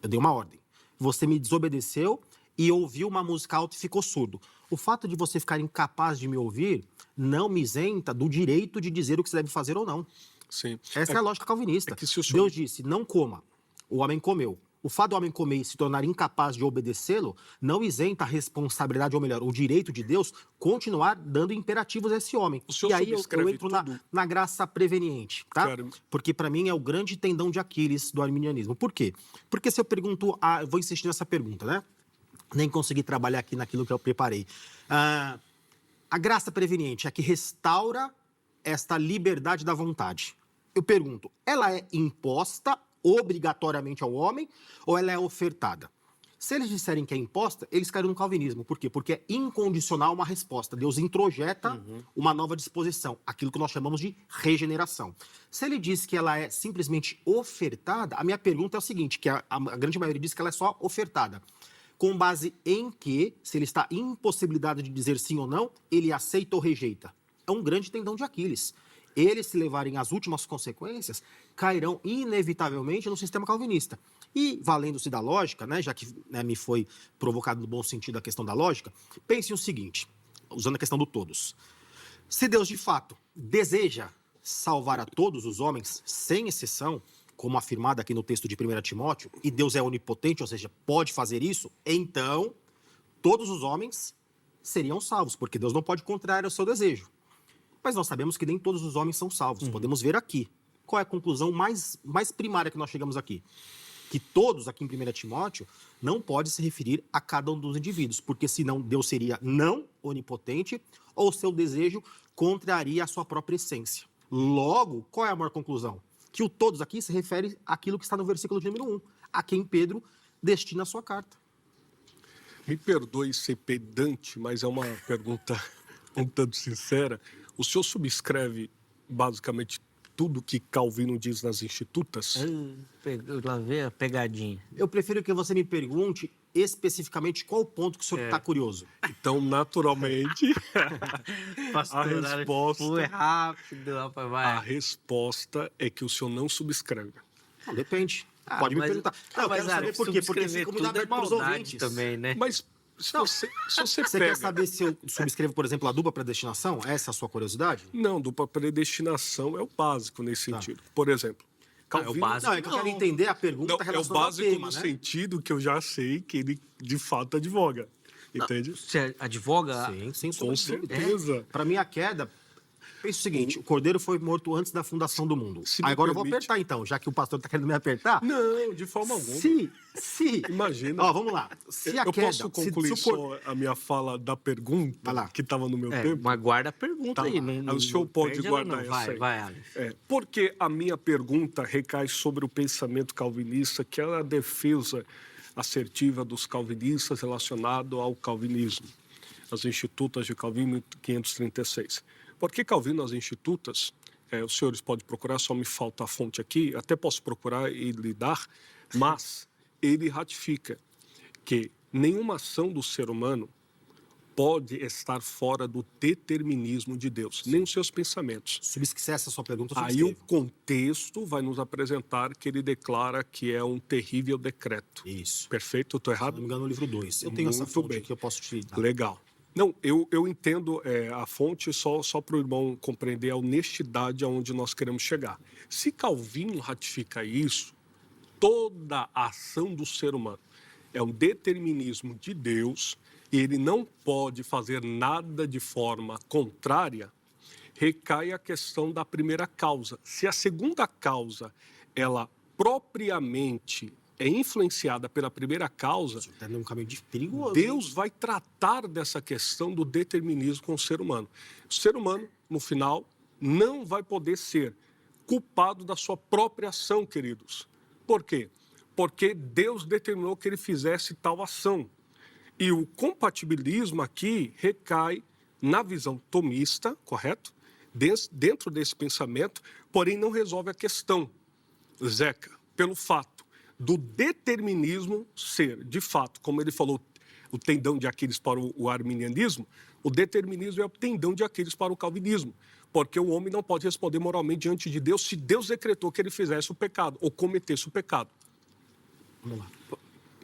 S3: Eu dei uma ordem. Você me desobedeceu e ouviu uma música alta e ficou surdo. O fato de você ficar incapaz de me ouvir não me isenta do direito de dizer o que você deve fazer ou não.
S2: Sim.
S3: Essa é a lógica calvinista. Deus disse, não coma. O homem comeu. O fato do homem comer e se tornar incapaz de obedecê-lo não isenta a responsabilidade, ou melhor, o direito de Deus continuar dando imperativos a esse homem. E aí eu entro na graça preveniente, tá? Claro. Porque para mim é o grande tendão de Aquiles do arminianismo. Por quê? Porque se eu pergunto, eu vou insistir nessa pergunta, né? Nem consegui trabalhar aqui naquilo que eu preparei. A graça preveniente é a que restaura esta liberdade da vontade. Eu pergunto, ela é imposta obrigatoriamente ao homem ou ela é ofertada? Se eles disserem que é imposta, eles caíram no calvinismo. Por quê? Porque é incondicional uma resposta. Deus introjeta uma nova disposição, aquilo que nós chamamos de regeneração. Se ele diz que ela é simplesmente ofertada, a minha pergunta é o seguinte, que a grande maioria diz que ela é só ofertada. Com base em que, se ele está impossibilitado de dizer sim ou não, ele aceita ou rejeita. É um grande tendão de Aquiles. Eles, se levarem às últimas consequências, cairão inevitavelmente no sistema calvinista. E, valendo-se da lógica, né, já que me foi provocado no bom sentido a questão da lógica, pense o seguinte, usando a questão do todos. Se Deus, de fato, deseja salvar a todos os homens, sem exceção, como afirmado aqui no texto de 1 Timóteo, e Deus é onipotente, ou seja, pode fazer isso, então todos os homens seriam salvos, porque Deus não pode contrariar o seu desejo. Mas nós sabemos que nem todos os homens são salvos. Podemos ver aqui. Qual é a conclusão mais primária que nós chegamos aqui? Que todos aqui em 1 Timóteo não pode se referir a cada um dos indivíduos, porque senão Deus seria não onipotente ou seu desejo contraria a sua própria essência. Logo, qual é a maior conclusão? Que o todos aqui se refere àquilo que está no versículo de número 1, a quem Pedro destina a sua carta.
S2: Me perdoe ser pedante, mas é uma pergunta um tanto sincera. O senhor subscreve basicamente tudo que Calvino diz nas Institutas?
S1: Lá vem a pegadinha.
S3: Eu prefiro que você me pergunte especificamente qual o ponto que o senhor está curioso.
S2: Então, naturalmente,
S1: a resposta... Foi rápido, rapaz, vai.
S2: A resposta é que o senhor não subscreve.
S3: Não, depende. Pode me perguntar. Eu quero saber por quê. Porque fica muito aberto para os ouvintes.
S1: Também, né?
S2: Mas se você
S3: quer saber se eu subscrevo, por exemplo, a dupla predestinação? Essa é a sua curiosidade?
S2: Não, dupla predestinação é o básico nesse sentido. Por exemplo, Calvino...
S3: É o básico. Não, é que eu quero entender a pergunta relacionada ao tema,
S2: é o básico no sentido que eu já sei que ele, de fato, advoga. Entende?
S1: Você advoga?
S3: Sim,
S2: com certeza.
S3: Para mim, a queda... Pensa o seguinte, o Cordeiro foi morto antes da fundação do mundo. Agora eu vou apertar, então, já que o pastor está querendo me apertar.
S2: Não, de forma alguma.
S3: Se...
S2: Imagina.
S3: Vamos lá.
S2: Eu posso concluir só a minha fala da pergunta que estava no meu tempo?
S1: Mas guarda a pergunta aí.
S2: O senhor pode guardar essa aí.
S1: Vai, Alex.
S2: Porque a minha pergunta recai sobre o pensamento calvinista, que é a defesa assertiva dos calvinistas relacionado ao calvinismo. As Institutas de Calvino, 536. Porque Calvino, as Institutas, os senhores podem procurar, só me falta a fonte aqui, até posso procurar e lhe dar, mas ele ratifica que nenhuma ação do ser humano pode estar fora do determinismo de Deus, nem os seus pensamentos.
S3: Se essa é a sua pergunta, eu
S2: Aí o
S3: subscrevo.
S2: contexto vai nos apresentar que ele declara que é um terrível decreto.
S3: Isso.
S2: Perfeito? Eu estou
S3: Se não
S2: errado?
S3: me engano, no livro 2. Eu tenho essa
S2: Muito
S3: fonte
S2: bem.
S3: aqui, eu posso te dar.
S2: Legal. Não, eu entendo a fonte só para o irmão compreender a honestidade aonde nós queremos chegar. Se Calvino ratifica isso, toda a ação do ser humano é um determinismo de Deus e ele não pode fazer nada de forma contrária, recai a questão da primeira causa. Se a segunda causa, ela propriamente é influenciada pela primeira causa,
S3: Está num caminho perigoso.
S2: Deus vai tratar dessa questão do determinismo com o ser humano. O ser humano, no final, não vai poder ser culpado da sua própria ação, queridos. Por quê? Porque Deus determinou que ele fizesse tal ação. E o compatibilismo aqui recai na visão tomista, correto? Dentro desse pensamento, porém não resolve a questão, Zeca, pelo fato do determinismo ser, de fato, como ele falou, o tendão de Aquiles para o arminianismo, o determinismo é o tendão de Aquiles para o calvinismo, porque o homem não pode responder moralmente diante de Deus se Deus decretou que ele fizesse o pecado ou cometesse o pecado.
S3: Vamos lá.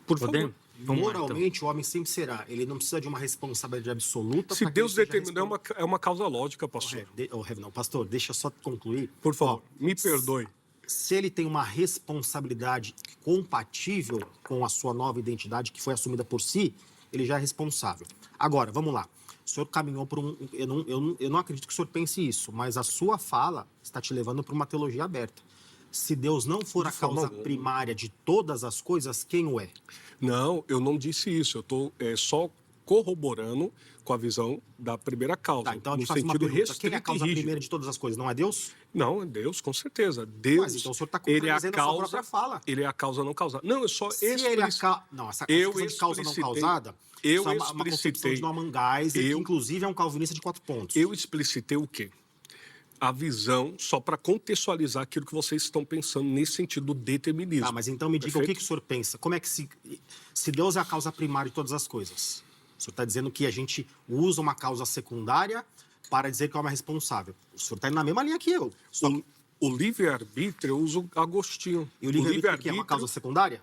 S2: Por favor.
S1: Vamos lá, então.
S3: Moralmente, o homem sempre será. Ele não precisa de uma responsabilidade absoluta.
S2: Se
S3: para que
S2: Deus
S3: ele seja
S2: determinou, é uma causa lógica, pastor.
S3: Não, pastor, deixa eu só concluir.
S2: Por favor,
S3: Ó,
S2: me perdoe.
S3: Se ele tem uma responsabilidade compatível com a sua nova identidade que foi assumida por si, ele já é responsável. Agora, vamos lá. O senhor caminhou por um... Eu não acredito que o senhor pense isso, mas a sua fala está te levando para uma teologia aberta. Se Deus não for a causa primária de todas as coisas, quem o é?
S2: Não, eu não disse isso. Eu estou só corroborando com a visão da primeira causa,
S3: Tá, então eu
S2: no
S3: te faço uma
S2: sentido
S3: pergunta. Quem é
S2: restrito
S3: a
S2: e
S3: causa
S2: rígido.
S3: primeira de todas as coisas? Não é Deus?
S2: Não, é Deus, com certeza. Deus,
S3: Mas então o senhor está
S2: ele é a
S3: contradizendo a sua
S2: causa,
S3: própria fala.
S2: ele é a causa não causada. Não, eu só
S3: Se ele é Não, essa questão de causa não causada, isso é uma concepção de Norman Geisler, que inclusive é um calvinista de 4 pontos.
S2: Eu explicitei o quê? A visão, só para contextualizar aquilo que vocês estão pensando nesse sentido do determinismo.
S3: Tá, mas então me diga o que o senhor pensa. Como é que se Deus é a causa primária de todas as coisas? O senhor está dizendo que a gente usa uma causa secundária para dizer que é uma responsável. O senhor está indo na mesma linha que eu.
S2: O livre-arbítrio, eu uso Agostinho.
S3: E o livre-arbítrio é uma causa secundária?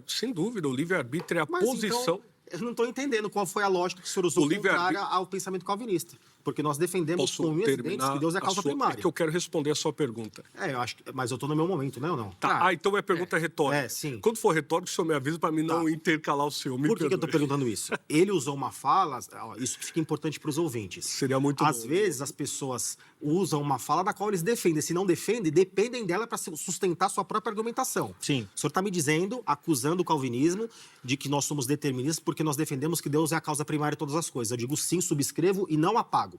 S2: Sem dúvida, o livre-arbítrio é a
S3: Mas
S2: posição...
S3: então, eu não estou entendendo qual foi a lógica que o senhor usou contrária ao pensamento calvinista. Porque nós defendemos com unhas e dentes que Deus é a causa primária.
S2: É que eu quero responder a sua pergunta.
S3: Eu acho que... Mas eu estou no meu momento, né ou não?
S2: Tá. Então é pergunta retórica.
S3: Sim.
S2: Quando for retórica, o senhor me avisa para mim não intercalar o senhor.
S3: Por que eu estou perguntando isso? Ele usou uma fala, isso fica importante para os ouvintes.
S2: Seria muito
S3: Às
S2: bom.
S3: vezes as pessoas usam uma fala da qual eles defendem. Se não defendem, dependem dela para sustentar sua própria argumentação.
S1: Sim.
S3: O senhor está me dizendo, acusando o calvinismo de que nós somos deterministas porque nós defendemos que Deus é a causa primária de todas as coisas. Eu digo sim, subscrevo e não apago.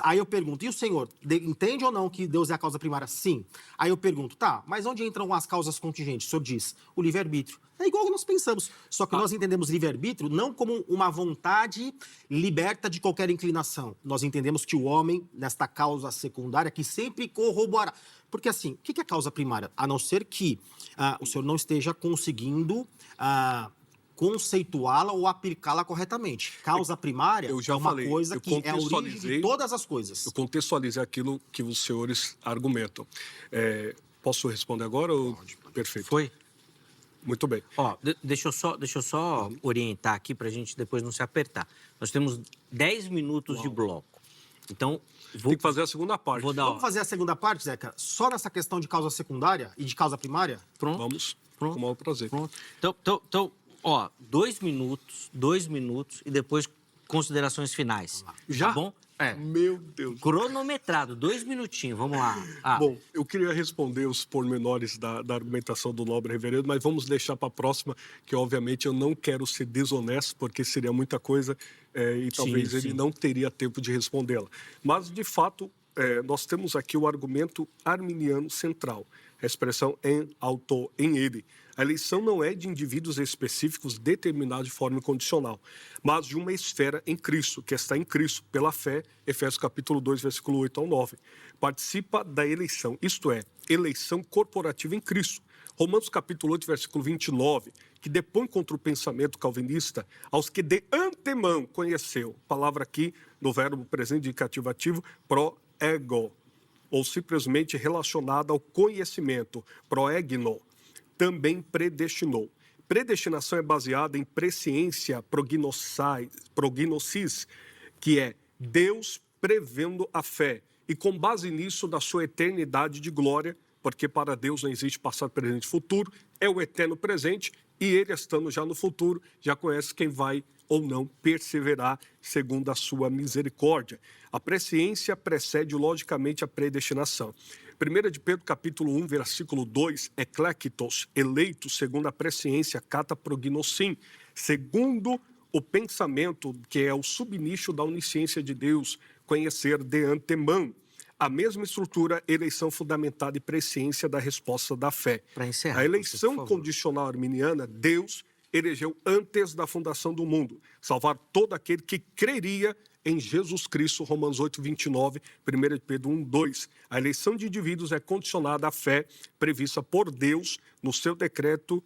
S3: Aí eu pergunto, e o senhor, entende ou não que Deus é a causa primária? Sim. Aí eu pergunto, tá, mas onde entram as causas contingentes? O senhor diz, o livre-arbítrio. É igual que nós pensamos, só que nós entendemos livre-arbítrio não como uma vontade liberta de qualquer inclinação. Nós entendemos que o homem, nesta causa secundária, que sempre corroborará. Porque assim, o que é causa primária? A não ser que o senhor não esteja conseguindo... conceituá-la ou aplicá-la corretamente. Causa primária é uma coisa que é a origem de todas as coisas.
S2: Eu contextualizei aquilo que os senhores argumentam. Posso responder agora?
S3: Pode.
S2: Perfeito.
S1: Foi?
S2: Muito bem.
S1: Ó, deixa eu só orientar aqui para a gente depois não se apertar. Nós temos 10 minutos de bloco. Então,
S2: Tem que fazer a segunda parte.
S3: Vamos fazer a segunda parte, Zeca? Só nessa questão de causa secundária e de causa primária?
S1: Pronto.
S2: Vamos.
S1: Pronto.
S2: Com o maior prazer.
S1: Pronto. Então, ó, 2 minutos e depois considerações finais.
S2: Já?
S1: Tá bom?
S2: Meu Deus.
S1: Cronometrado, 2 minutinhos, vamos lá.
S2: Bom, eu queria responder os pormenores da argumentação do nobre reverendo, mas vamos deixar para a próxima, que obviamente eu não quero ser desonesto, porque seria muita coisa e talvez ele não teria tempo de respondê-la. Mas, de fato, nós temos aqui o argumento arminiano central, a expressão em auto, em ele. A eleição não é de indivíduos específicos determinados de forma incondicional, mas de uma esfera em Cristo, que está em Cristo, pela fé, Efésios capítulo 2, versículo 8 ao 9. Participa da eleição, isto é, eleição corporativa em Cristo, Romanos capítulo 8, versículo 29, que depõe contra o pensamento calvinista aos que de antemão conheceu. Palavra aqui no verbo presente indicativo ativo, pro ego, ou simplesmente relacionada ao conhecimento, proegno, também predestinou. Predestinação é baseada em presciência prognosis, que é Deus prevendo a fé. E com base nisso, da sua eternidade de glória, porque para Deus não existe passado, presente e futuro, é o eterno presente, e ele, estando já no futuro, já conhece quem vai ou não perseverar segundo a sua misericórdia. A presciência precede, logicamente, a predestinação. 1 de Pedro, capítulo 1, versículo 2, eclectos, eleito segundo a presciência, cata prognosim, segundo o pensamento, que é o subnicho da onisciência de Deus, conhecer de antemão. A mesma estrutura, eleição fundamentada e presciência da resposta da fé.
S1: Para encerrar,
S2: A eleição
S1: por favor.
S2: condicional arminiana, Deus elegeu antes da fundação do mundo, salvar todo aquele que creria em Jesus Cristo, Romanos 8, 29, 1 de Pedro 1, 2. A eleição de indivíduos é condicionada à fé prevista por Deus no seu decreto,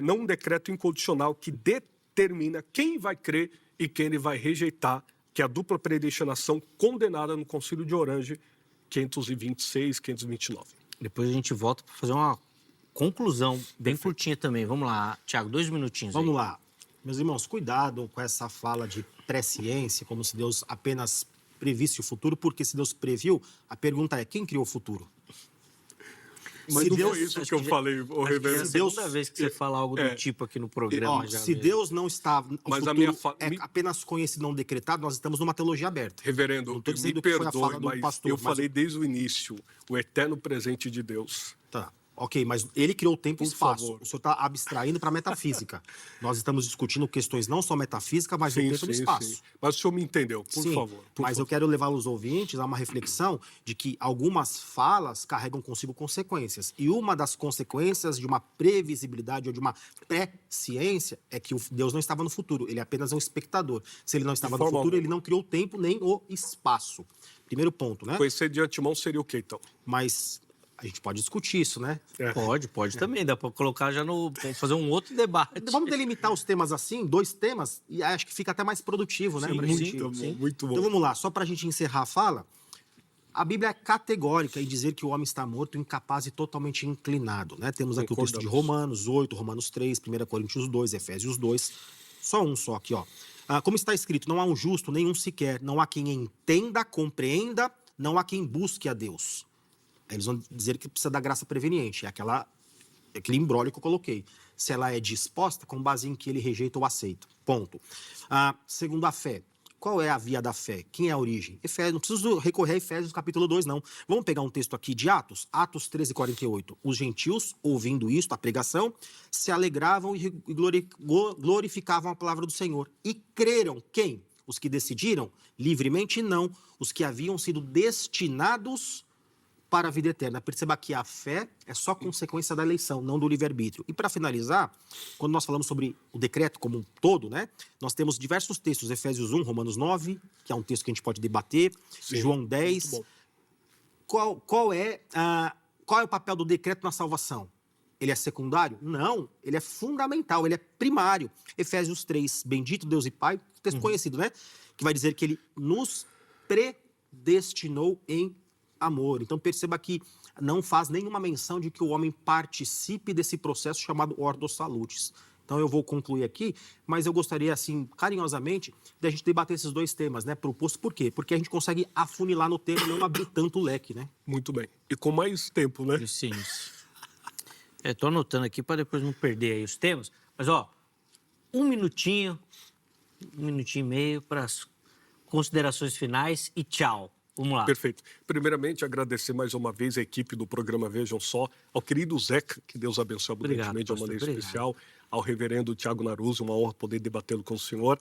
S2: não um decreto incondicional que determina quem vai crer e quem ele vai rejeitar, que é a dupla predestinação condenada no Concílio de Orange, 526, 529.
S1: Depois a gente volta para fazer uma conclusão bem curtinha também. Vamos lá, Tiago, 2 minutinhos aí.
S3: Vamos lá. Meus irmãos, cuidado com essa fala de presciência, como se Deus apenas previsse o futuro, porque se Deus previu, a pergunta é, quem criou o futuro?
S2: Mas
S3: Se
S2: não
S3: Deus-
S2: foi isso
S1: acho
S2: que eu
S1: que já-
S2: falei, o
S1: Acho que é a
S2: reverendo.
S1: segunda vez que você fala algo do tipo aqui no programa.
S3: Ó,
S1: já
S3: se
S1: mesmo.
S3: Deus não está, o
S2: Mas a
S3: futuro
S2: minha
S3: é apenas conhecido, não decretado, nós estamos numa teologia aberta.
S2: Reverendo,
S3: Não tô
S2: me
S3: dizendo que foi a
S2: perdoe,
S3: fala do
S2: mas
S3: pastor,
S2: eu
S3: mas
S2: falei desde o início, o eterno presente de Deus.
S3: Tá, ok, mas ele criou o tempo e
S2: Por
S3: espaço.
S2: favor.
S3: O senhor está abstraindo para a metafísica. Nós estamos discutindo questões não só metafísicas, mas do tempo e do espaço.
S2: Mas o senhor me entendeu, por
S3: Sim,
S2: favor. por
S3: mas eu
S2: favor.
S3: quero levar os ouvintes a uma reflexão de que algumas falas carregam consigo consequências. E uma das consequências de uma previsibilidade ou de uma pré-ciência é que Deus não estava no futuro, ele é apenas um espectador. Se ele não estava no
S2: forma
S3: futuro,
S2: alguma.
S3: ele não criou o tempo nem o espaço. Primeiro ponto, né?
S2: Conhecer de antemão seria o quê, então?
S3: Mas a gente pode discutir isso, né?
S1: Pode também. Dá para colocar já no... fazer um outro debate.
S3: Vamos delimitar os temas assim, 2 temas, e acho que fica até mais produtivo, né?
S1: Sim,
S3: pra
S1: sim,
S3: gente-
S2: Muito bom, muito bom.
S3: Então vamos lá, só para a gente encerrar a fala. A Bíblia é categórica em dizer que o homem está morto, incapaz e totalmente inclinado, né? Temos aqui o texto de
S2: Concordamos.
S3: Romanos 8, Romanos 3, 1 Coríntios 2, Efésios 2. Só um só aqui, ó. Como está escrito, não há um justo, nenhum sequer, não há quem entenda, compreenda, não há quem busque a Deus. Aí eles vão dizer que precisa da graça preveniente, é aquele imbróglio que eu coloquei. Se ela é disposta, com base em que ele rejeita ou aceita. Ponto. Segundo a fé. Qual é a via da fé? Quem é a origem? Efésios, não preciso recorrer a Efésios capítulo 2, não. Vamos pegar um texto aqui de Atos, Atos 13, 48. Os gentios, ouvindo isto, a pregação, se alegravam e glorificavam a palavra do Senhor. E creram quem? Os que decidiram? Livremente não. Os que haviam sido destinados para a vida eterna. Perceba que a fé é só consequência da eleição, não do livre-arbítrio. E para finalizar, quando nós falamos sobre o decreto como um todo, né, nós temos diversos textos, Efésios 1, Romanos 9, que é um texto que a gente pode debater,
S2: Sim,
S3: João 10.
S2: muito
S3: Qual é o papel do decreto na salvação? Ele é secundário? Não, ele é fundamental, ele é primário. Efésios 3, bendito Deus e Pai, texto conhecido, né? Que vai dizer que ele nos predestinou em amor. Então perceba que não faz nenhuma menção de que o homem participe desse processo chamado Ordo Salutis. Então eu vou concluir aqui, mas eu gostaria, assim, carinhosamente, de a gente debater esses 2 temas, né? Proposto por quê? Porque a gente consegue afunilar no tema e não abrir tanto o leque, né?
S2: Muito bem. E com mais tempo, né?
S1: Sim. Estou anotando aqui para depois não perder aí os temas. Mas, ó, 1 minutinho e meio para as considerações finais e tchau. Vamos lá.
S2: Perfeito. Primeiramente, agradecer mais uma vez a equipe do programa Vejam Só, ao querido Zeca, que Deus abençoe abundantemente de uma
S1: pastor,
S2: maneira
S1: obrigado.
S2: especial, ao reverendo Tiago Naruzzi, uma honra poder debatê-lo com o senhor.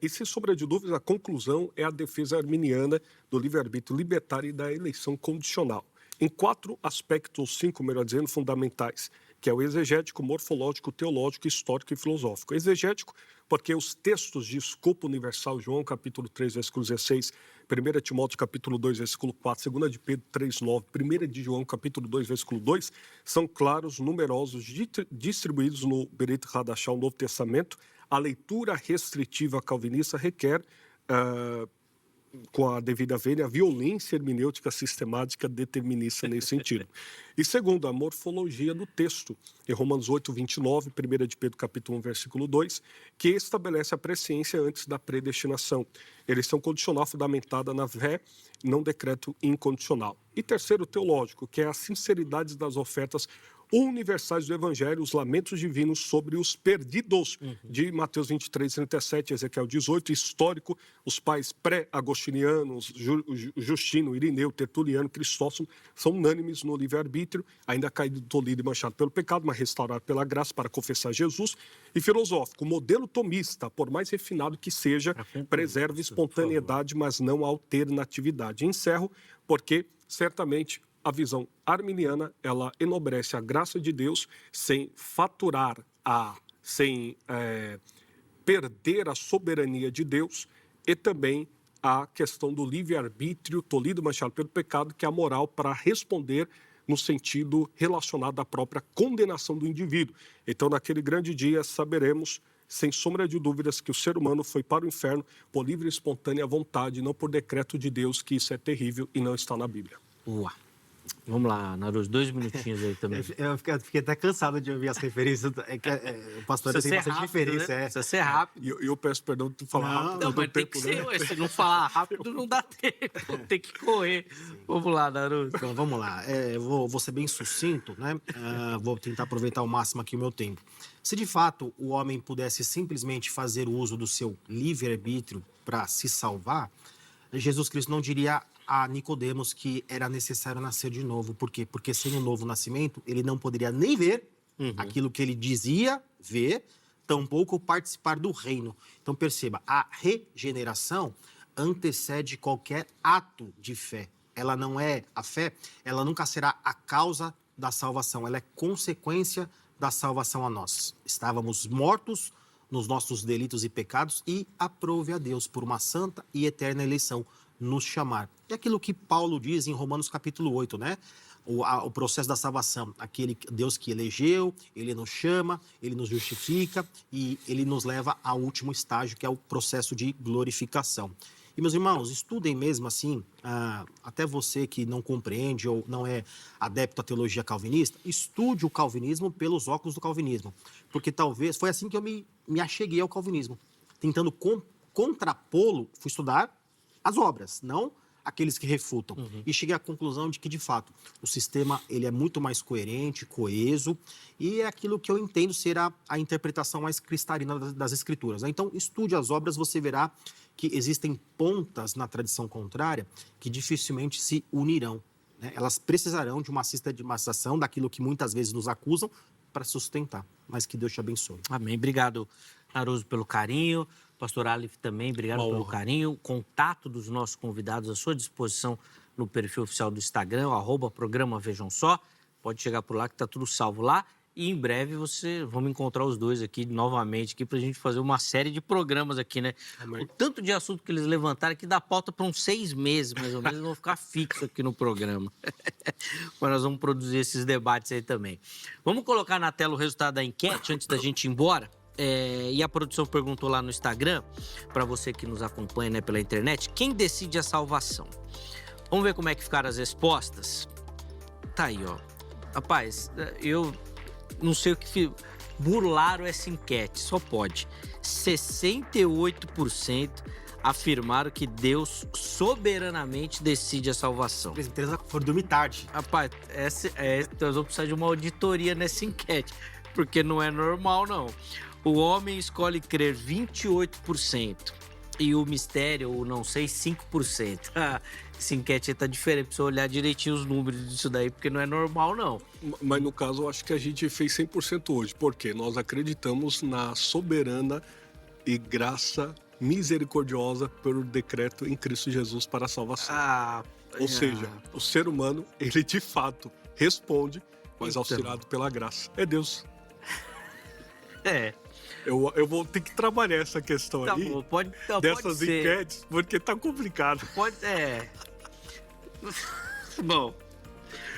S2: E sem sombra de dúvidas, a conclusão é a defesa arminiana do livre-arbítrio libertário e da eleição condicional. Em 4 aspectos, 5, melhor dizendo, fundamentais, que é o exegético, morfológico, teológico, histórico e filosófico. Exegético, porque os textos de escopo universal, João capítulo 3, versículo 16, 1 Timóteo capítulo 2, versículo 4, 2 de Pedro 3, 9, 1 de João capítulo 2, versículo 2, são claros, numerosos, distribuídos no Berit Hadashah, o Novo Testamento. A leitura restritiva calvinista requer, com a devida vênia, a violência hermenêutica sistemática determinista nesse sentido. E segundo, a morfologia do texto, em Romanos 8, 29, 1 de Pedro capítulo 1, versículo 2, que estabelece a presciência antes da predestinação. Eleição condicional fundamentada na fé, não decreto incondicional. E terceiro, teológico, que é a sinceridade das ofertas universais do Evangelho, os lamentos divinos sobre os perdidos, de Mateus 23, 37, Ezequiel 18, histórico, os pais pré-agostinianos, Justino, Irineu, Tertuliano, Cristóstomo, são unânimes no livre-arbítrio, ainda caído, tolhido e manchado pelo pecado, mas restaurado pela graça para confessar Jesus. E filosófico, o modelo tomista, por mais refinado que seja, preserva espontaneidade, mas não alternatividade. Encerro, porque certamente a visão arminiana, ela enobrece a graça de Deus sem faturar, sem perder a soberania de Deus, e também a questão do livre-arbítrio, tolhido e manchado pelo pecado, que é a moral para responder no sentido relacionado à própria condenação do indivíduo. Então, naquele grande dia, saberemos, sem sombra de dúvidas, que o ser humano foi para o inferno por livre e espontânea vontade, não por decreto de Deus, que isso é terrível e não está na Bíblia.
S1: Uau. Vamos lá, Naruz, 2 minutinhos aí também.
S3: Eu fiquei até cansado de ouvir as referências. O pastor tem bastante referência.
S1: Né? Precisa ser rápido.
S2: E eu peço perdão de falar rápido.
S1: Não, mas tem que ser. Né? Se não falar rápido, não dá tempo. Tem que correr. Vamos lá, Naruz.
S3: Então, vamos lá. Vou ser bem sucinto, né? Vou tentar aproveitar ao máximo aqui o meu tempo. Se, de fato, o homem pudesse simplesmente fazer uso do seu livre-arbítrio para se salvar, Jesus Cristo não diria a Nicodemos que era necessário nascer de novo. Por quê? Porque sem o novo nascimento, ele não poderia nem ver aquilo que ele dizia ver, tampouco participar do reino. Então, perceba, a regeneração antecede qualquer ato de fé. Ela não é a fé, ela nunca será a causa da salvação, ela é consequência da salvação a nós. Estávamos mortos nos nossos delitos e pecados e aprove a Deus por uma santa e eterna eleição nos chamar. É aquilo que Paulo diz em Romanos capítulo 8, né? O processo da salvação, aquele Deus que elegeu, ele nos chama, ele nos justifica e ele nos leva ao último estágio, que é o processo de glorificação. E, meus irmãos, estudem mesmo assim, até você que não compreende ou não é adepto à teologia calvinista, estude o calvinismo pelos óculos do calvinismo. Porque talvez, foi assim que eu me acheguei ao calvinismo. Tentando contrapô-lo, fui estudar as obras, não aqueles que refutam. E cheguei à conclusão de que, de fato, o sistema ele é muito mais coerente, coeso, e é aquilo que eu entendo ser a interpretação mais cristalina das Escrituras. Então, estude as obras, você verá que existem pontas na tradição contrária que dificilmente se unirão. Né? Elas precisarão de uma sistematização daquilo que muitas vezes nos acusam para sustentar. Mas que Deus te abençoe.
S1: Amém. Obrigado, Naruso, pelo carinho. Pastor Aleph também, obrigado pelo carinho. O contato dos nossos convidados à sua disposição no perfil oficial do Instagram, @programa Vejam Só. Pode chegar por lá que está tudo salvo lá. E em breve vamos encontrar os dois aqui novamente para a gente fazer uma série de programas aqui, né? Amém. O tanto de assunto que eles levantaram que dá pauta para uns 6 meses, mais ou menos, vão ficar fixos aqui no programa. Mas nós vamos produzir esses debates aí também. Vamos colocar na tela o resultado da enquete antes da gente ir embora. E a produção perguntou lá no Instagram, para você que nos acompanha, né, pela internet, quem decide a salvação? Vamos ver como é que ficaram as respostas? Tá aí, ó. Rapaz, eu não sei o que... Burlaram essa enquete, só pode. 68% afirmaram que Deus soberanamente decide a salvação.
S3: As empresas foram dormir tarde.
S1: Rapaz, nós vamos precisar de uma auditoria nessa enquete, porque não é normal, não. O homem escolhe crer 28% e o mistério, ou não sei, 5%. Essa enquete está diferente, precisa olhar direitinho os números disso daí, porque não é normal, não.
S2: Mas no caso, eu acho que a gente fez 100% hoje, porque nós acreditamos na soberana e graça misericordiosa pelo decreto em Cristo Jesus para a salvação. Ou seja, o ser humano, ele de fato responde, mas auxiliado pela graça. É Deus.
S1: É.
S2: Eu vou ter que trabalhar essa questão
S1: Tá
S2: aí,
S1: bom, pode
S2: dessas
S1: ser.
S2: enquetes, porque tá complicado.
S1: Bom,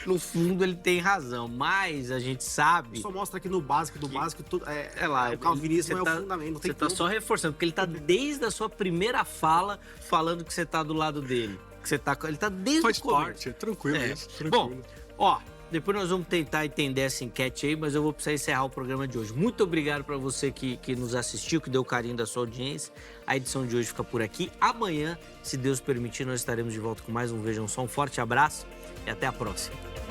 S1: no fundo ele tem razão, mas a gente sabe...
S3: Só mostra que no básico, tudo,
S1: lá,
S3: o calvinismo
S1: você
S3: é o fundamento. Não tem
S1: Você tá
S3: como.
S1: só reforçando, porque ele tá desde a sua primeira fala falando que você tá do lado dele. Que você tá, ele tá desde
S2: Faz
S1: o começo.
S2: parte, é tranquilo
S1: É.
S2: isso, tranquilo.
S1: Bom, ó, depois nós vamos tentar entender essa enquete aí, mas eu vou precisar encerrar o programa de hoje. Muito obrigado para você que nos assistiu, que deu carinho da sua audiência. A edição de hoje fica por aqui. Amanhã, se Deus permitir, nós estaremos de volta com mais um Vejam Só. Um forte abraço e até a próxima.